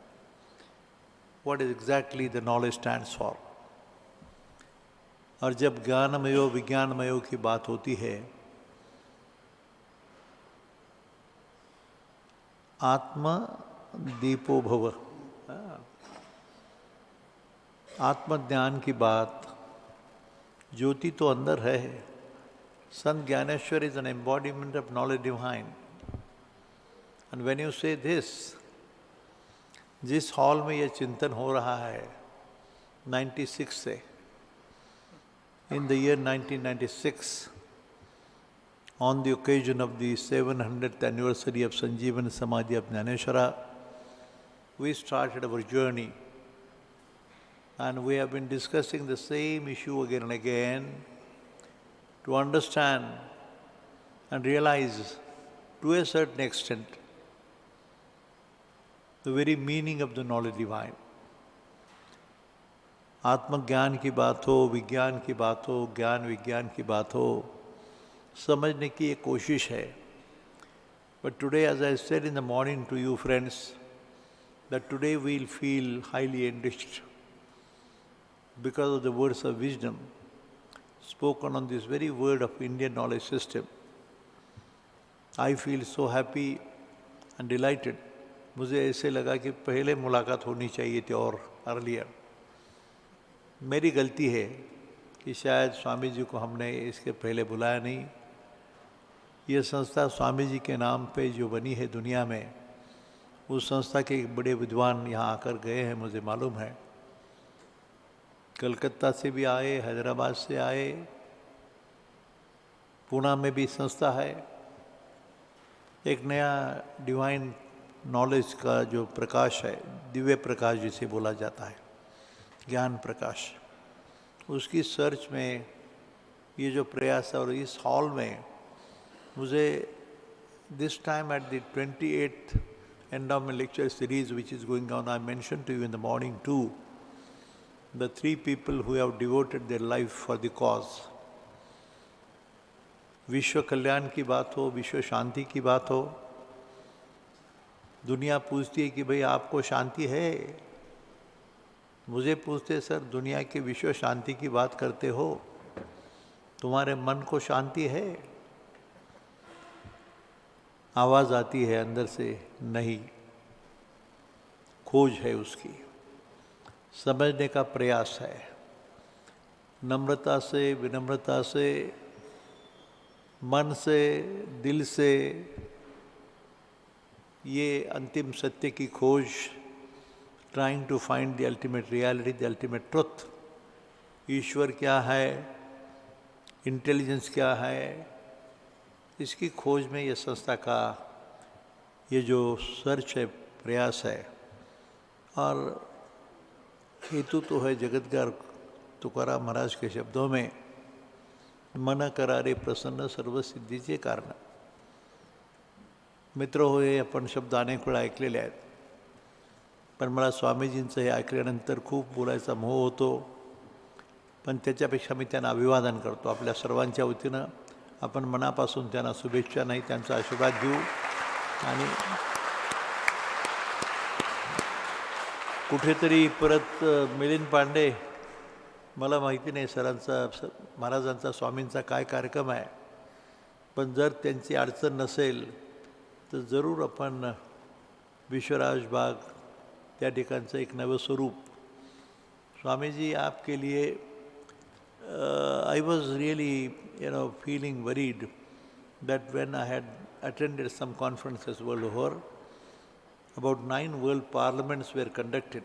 Speaker 20: What is exactly the knowledge stands for. और जब ज्ञानमयो विज्ञानमयो की बात होती है, आत्मा दीपो भव, आत्मज्ञान की बात, ज्योति तो अंदर है. Sant Dnyaneshwara is an embodiment of knowledge divine. And when you say this, जिस हॉल में ये चिंतन हो रहा है 96 से, in the year 1996, on the occasion of the 700th anniversary of Sanjeevan Samadhi of Dnyaneshwara, we started our journey. And we have been discussing the same issue again and again, to understand and realize to a certain extent the very meaning of the knowledge divine. आत्मज्ञान की बात हो, विज्ञान की बात हो, ज्ञान विज्ञान की बात हो, समझने की एक कोशिश है. But today, as I said in the morning to you friends, that today we'll feel highly enriched because of the words of wisdom spoken on this very word of Indian knowledge system. I feel so happy and delighted. मुझे ऐसे लगा कि पहले मुलाकात होनी चाहिए थी और अर्लियर. मेरी गलती है कि शायद स्वामी जी को हमने इसके पहले बुलाया नहीं. ये संस्था स्वामी जी के नाम पे जो बनी है दुनिया में, उस संस्था के एक बड़े विद्वान यहाँ आकर गए हैं, मुझे मालूम है. कलकत्ता से भी आए, हैदराबाद से आए, पुणे में भी संस्था है. एक नया डिवाइन नॉलेज का जो प्रकाश है, दिव्य प्रकाश जिसे बोला जाता है, ज्ञान प्रकाश, उसकी सर्च में ये जो प्रयास है. और इस हॉल में मुझे this time at the 28th Endowment lecture series which is going on, I mentioned to you in the morning too, the 3 people who have devoted their life for the cause. विश्व कल्याण की बात हो, विश्व शांति की बात हो. दुनिया पूछती है कि भाई आपको शांति है. मुझे पूछते, सर दुनिया की विश्व शांति की बात करते हो, तुम्हारे मन को शांति है? आवाज़ आती है अंदर से, नहीं. खोज है उसकी, समझने का प्रयास है. नम्रता से, विनम्रता से, मन से, दिल से ये अंतिम सत्य की खोज, trying to find the ultimate reality, the ultimate truth. ईश्वर क्या है, इंटेलिजेंस क्या है, इसकी खोज में ये संस्था का ये जो सर्च है, प्रयास है. और हेतु तो है जगतगार तुकाराम महाराज के शब्दों में, मन करारे प्रसन्न सर्व सिद्धीचे कारण. मित्र हो, हे आपण शब्द अनेक वेळा ऐकलेले आहेत, पण मला स्वामीजींचं हे ऐकल्यानंतर खूप बोलायचा मोह होतो. पण त्याच्यापेक्षा मी त्यांना अभिवादन करतो. आपल्या सर्वांच्या वतीनं आपण मनापासून त्यांना शुभेच्छा नाही, त्यांचा आशीर्वाद घेऊ. आणि कुठेतरी परत मिलिंद पांडे, मला माहिती नाही सरांचा, महाराजांचा, स्वामींचा काय कार्यक्रम आहे, पण जर त्यांची अडचण नसेल तर जरूर आपण विश्वराज बाग त्या ठिकाणचं एक नवं स्वरूप. स्वामीजी आपके लिए I was really, feeling worried that when I had attended some conferences world over, about 9 world parliaments were conducted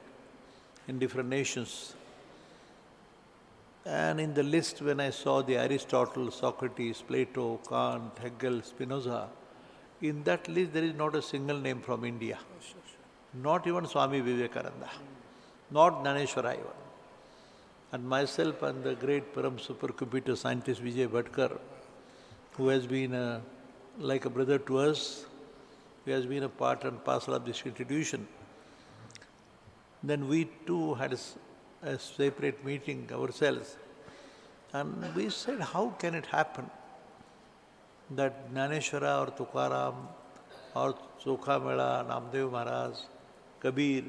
Speaker 20: in different nations. And in the list, when I saw the Aristotle, Socrates, Plato, Kant, Hegel, Spinoza, in that list there is not a single name from India. Not even Swami Vivekananda, not Dnyaneshwara even. And myself and the great Param supercomputer scientist Vijay Bhatkar, who has been like a brother to us, who has been a part and parcel of this institution. Then we too had a separate meeting ourselves, and we said, how can it happen that Dnyaneshwara or Tukaram or Chokha Mela, Namdev Maharaj, Kabir,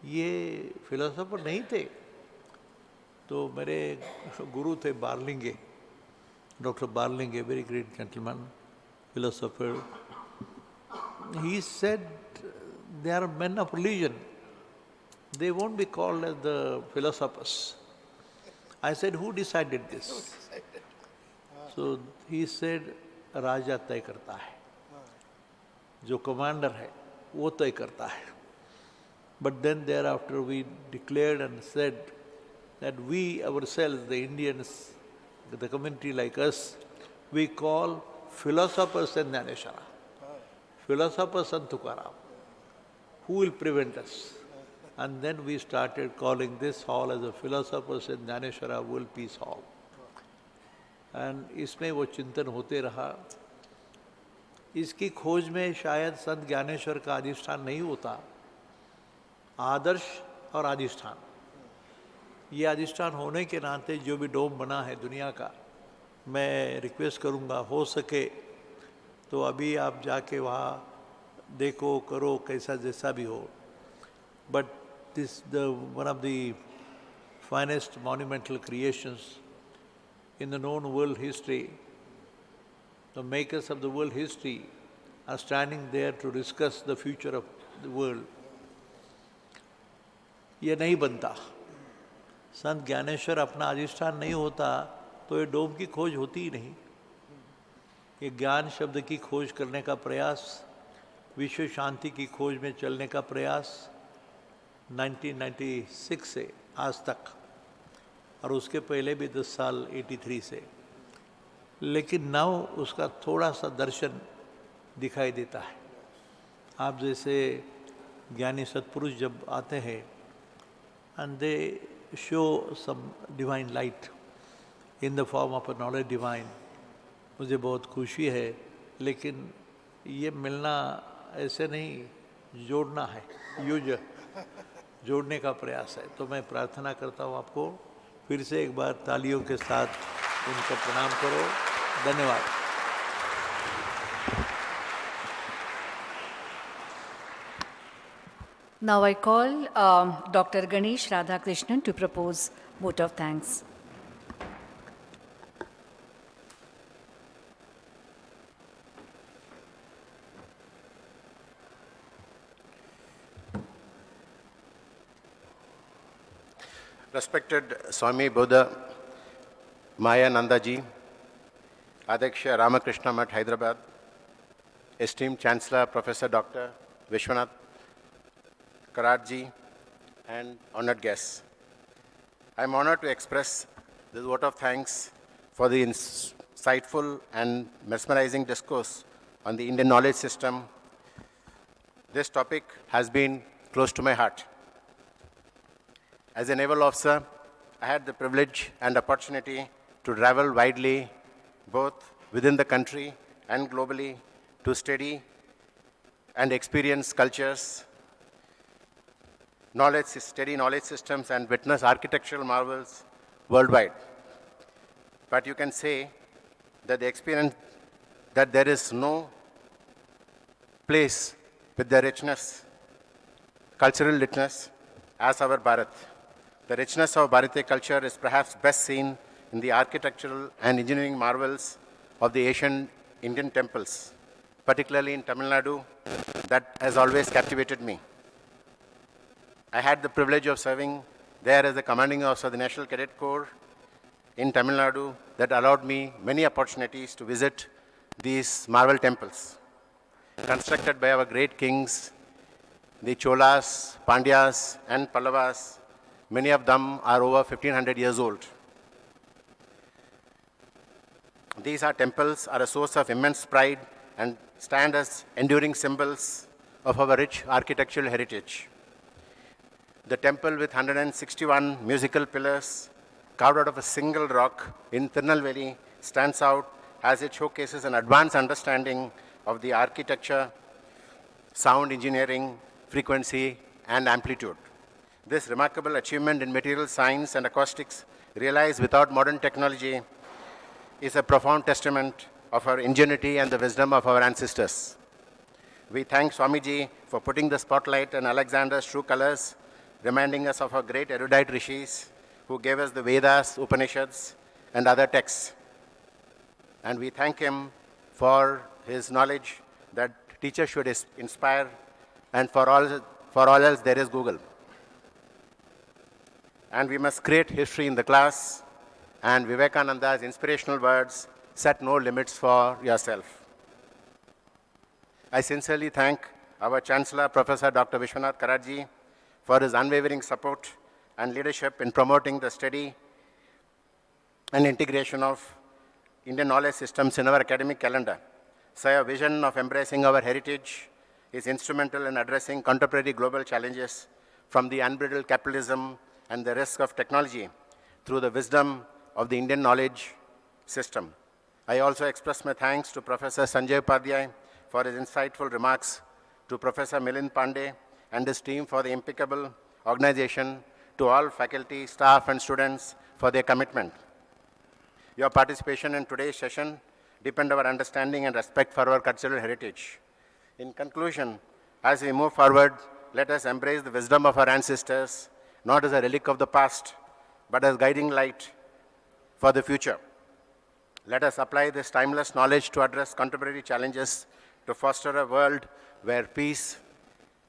Speaker 20: ये philosopher नहीं थे. तो मेरे गुरु थे Barlinge, doctor Barlinge, very great gentleman, philosopher. He said they are men of religion. They won't be called as the philosophers. I said, who decided this? So he said, राजा तय करता है, जो कमांडर है वो तय करता है. But then thereafter we declared and said that we ourselves, the Indians, the community like us, we call philosophers and Dnyaneshwara, philosophers and Tukaram. Who will prevent us? And then we started calling this hall as a Philosophers and Dnyaneshwara World Peace Hall. And इसमें वो चिंतन होते रहा. इसकी खोज में शायद संत ज्ञानेश्वर का अधिष्ठान नहीं होता. आदर्श और अधिष्ठान, ये अधिष्ठान होने के नाते जो भी डोम बना है दुनिया का, मैं रिक्वेस्ट करूँगा हो सके तो अभी आप जाके वहाँ देखो, करो, कैसा जैसा भी हो. But this one of the finest monumental creations in the known world history. The makers of the world history are standing there to discuss the future of the world. ये नहीं बनता. संत ज्ञानेश्वर अपना अधिष्ठान नहीं होता तो ये डोम की खोज होती ही नहीं. ये ज्ञान शब्द की खोज करने का प्रयास, विश्व शांति की खोज में चलने का प्रयास 1996 से आज तक, और उसके पहले भी 10 साल 83 से, लेकिन नाउ उसका थोड़ा सा दर्शन दिखाई देता है. आप जैसे ज्ञानी सत्पुरुष जब आते हैं and they show some divine light in the form of a knowledge divine, मुझे बहुत खुशी है. लेकिन ये मिलना ऐसे नहीं, जोड़ना है, जोड़ने का प्रयास है. तो मैं प्रार्थना करता हूँ आपको फिर से एक बार तालियों के साथ उनको प्रणाम करो. धन्यवाद.
Speaker 1: Now I call Dr. Ganesh Radhakrishnan to propose vote of thanks.
Speaker 21: Respected Swami Buddha Maya Nandaji, Adhyaksha Ramakrishna Math, Hyderabad, esteemed Chancellor Professor Dr. Vishwanath Karatji, and honored guests. I am honored to express this vote of thanks for the insightful and mesmerizing discourse on the Indian knowledge system. This topic has been close to my heart. As a naval officer, I had the privilege and opportunity to travel widely, both within the country and globally, to study and experience cultures, study knowledge systems, and witness architectural marvels worldwide. But you can say that the experience that there is no place with the richness, cultural richness, as our Bharat. The richness of Bharatiya culture is perhaps best seen in the architectural and engineering marvels of the ancient Indian temples, particularly in Tamil Nadu, that has always captivated me. I had the privilege of serving there as the commanding officer of the National Cadet Corps in Tamil Nadu that allowed me many opportunities to visit these marvel temples, constructed by our great kings, the Cholas, Pandyas, and Pallavas. Many of them are over 1500 years old. These temples are a source of immense pride and stand as enduring symbols of our rich architectural heritage. The temple with 161 musical pillars carved out of a single rock in Tirunelveli stands out as it showcases an advanced understanding of the architecture, sound engineering, frequency, and amplitude. This remarkable achievement in material science and acoustics, realized without modern technology, is a profound testament of our ingenuity and the wisdom of our ancestors. We thank Swamiji for putting the spotlight on Alexander's true colors, reminding us of our great erudite rishis who gave us the Vedas, Upanishads, and other texts. And we thank him for his knowledge that teachers should inspire, and for all else there is Google. And we must create history in the class, and Vivekananda's inspirational words, set no limits for yourself. I sincerely thank our Chancellor, Professor Dr. Vishwanath Karatji, for his unwavering support and leadership in promoting the study and integration of Indian knowledge systems in our academic calendar. Sir, vision of embracing our heritage is instrumental in addressing contemporary global challenges from the unbridled capitalism and the risk of technology through the wisdom of the Indian knowledge system. I also express my thanks to Professor Sanjay Upadhyay for his insightful remarks, to Professor Milind Pandey and his team for the impeccable organization, to all faculty, staff, and students for their commitment. Your participation in today's session deepens our understanding and respect for our cultural heritage. In conclusion, as we move forward, let us embrace the wisdom of our ancestors, not as a relic of the past, but as guiding light for the future. Let us apply this timeless knowledge to address contemporary challenges to foster a world where peace,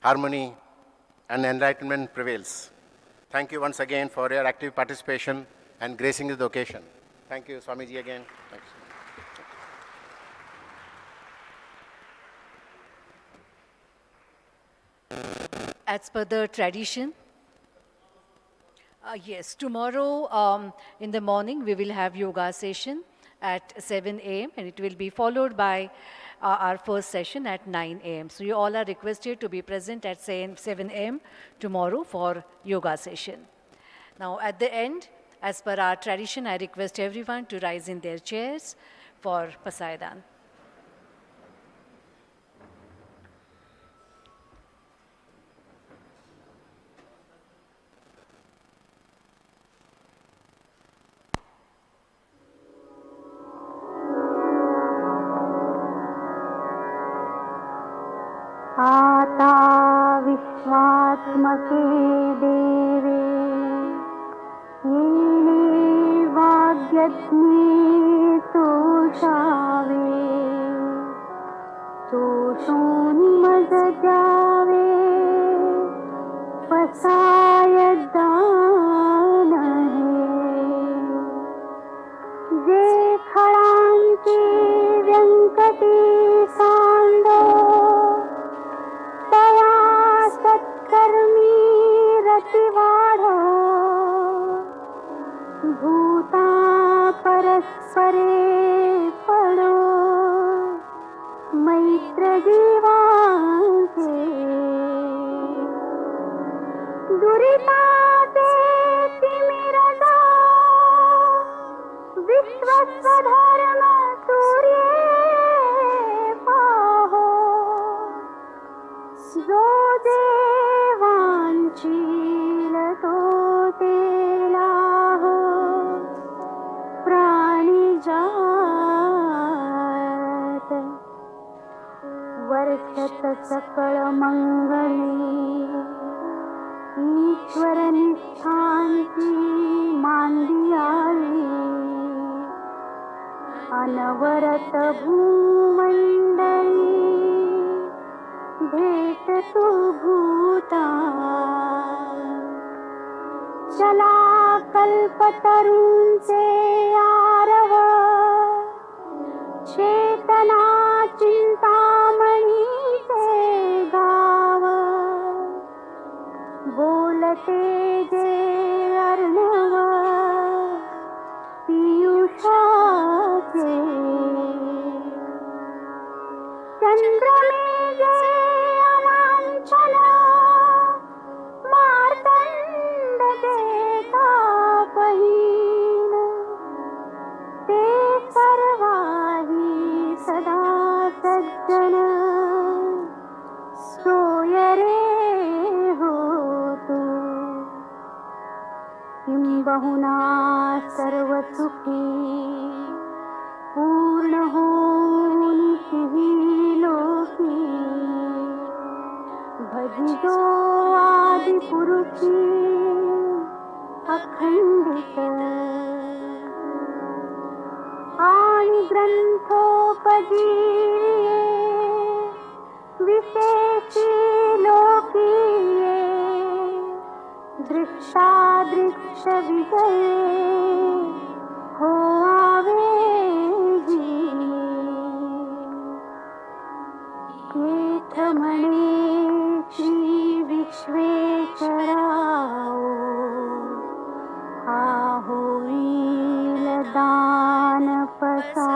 Speaker 21: harmony, and enlightenment prevails. Thank you once again for your active participation and gracing the occasion. Thank you, Swamiji, again. Thanks.
Speaker 1: As per the tradition, yes, tomorrow in the morning we will have yoga session at 7 a.m. and it will be followed by our first session at 9 a.m. So you all are requested to be present at 7 a.m. tomorrow for yoga session. Now at the end, as per our tradition, I request everyone to rise in their chairs for Pasaidan.
Speaker 4: आता विश्वात्मके देवे येने वाग्यज्ञे तोषावे तोषोन्मज जावे पसाय दान जे खळांची व्यंकटी सांडो तया सत्कर्मी रतिवाढो भूता परस्परे पडो मैत्र जीवांचे दुरिताचे तिमिरदा विश्वस्वधर्म सूर्ये पाहो जो देवांचील तो तेलाहो प्राणिजात वर्षत सकळ मंगली ईश्वर निष्ठांची मांदियाळी अनवरत भूमंडळी भेट तू भूता चला कल्पतरूंचे आरव चेतना चिंतामणीचे गाव बोलते जे अर्णव पियुषाचे चंद्रमेघे अलांछन मार्तंड देता बहीण ते सर्वाही सदा सज्जन सोय रे हो तू किंबहुना सर्व सुखी पूर्ण होऊन ही लोकी भजितो आदि पुरुषी अखंडित आणि ग्रंथोपजीविये विशेषी लोकीये दृष्टादृश्य विजये हो आवेगी केथ म्हणे श्री विश्वेश्वराओ हा होईल दान पसा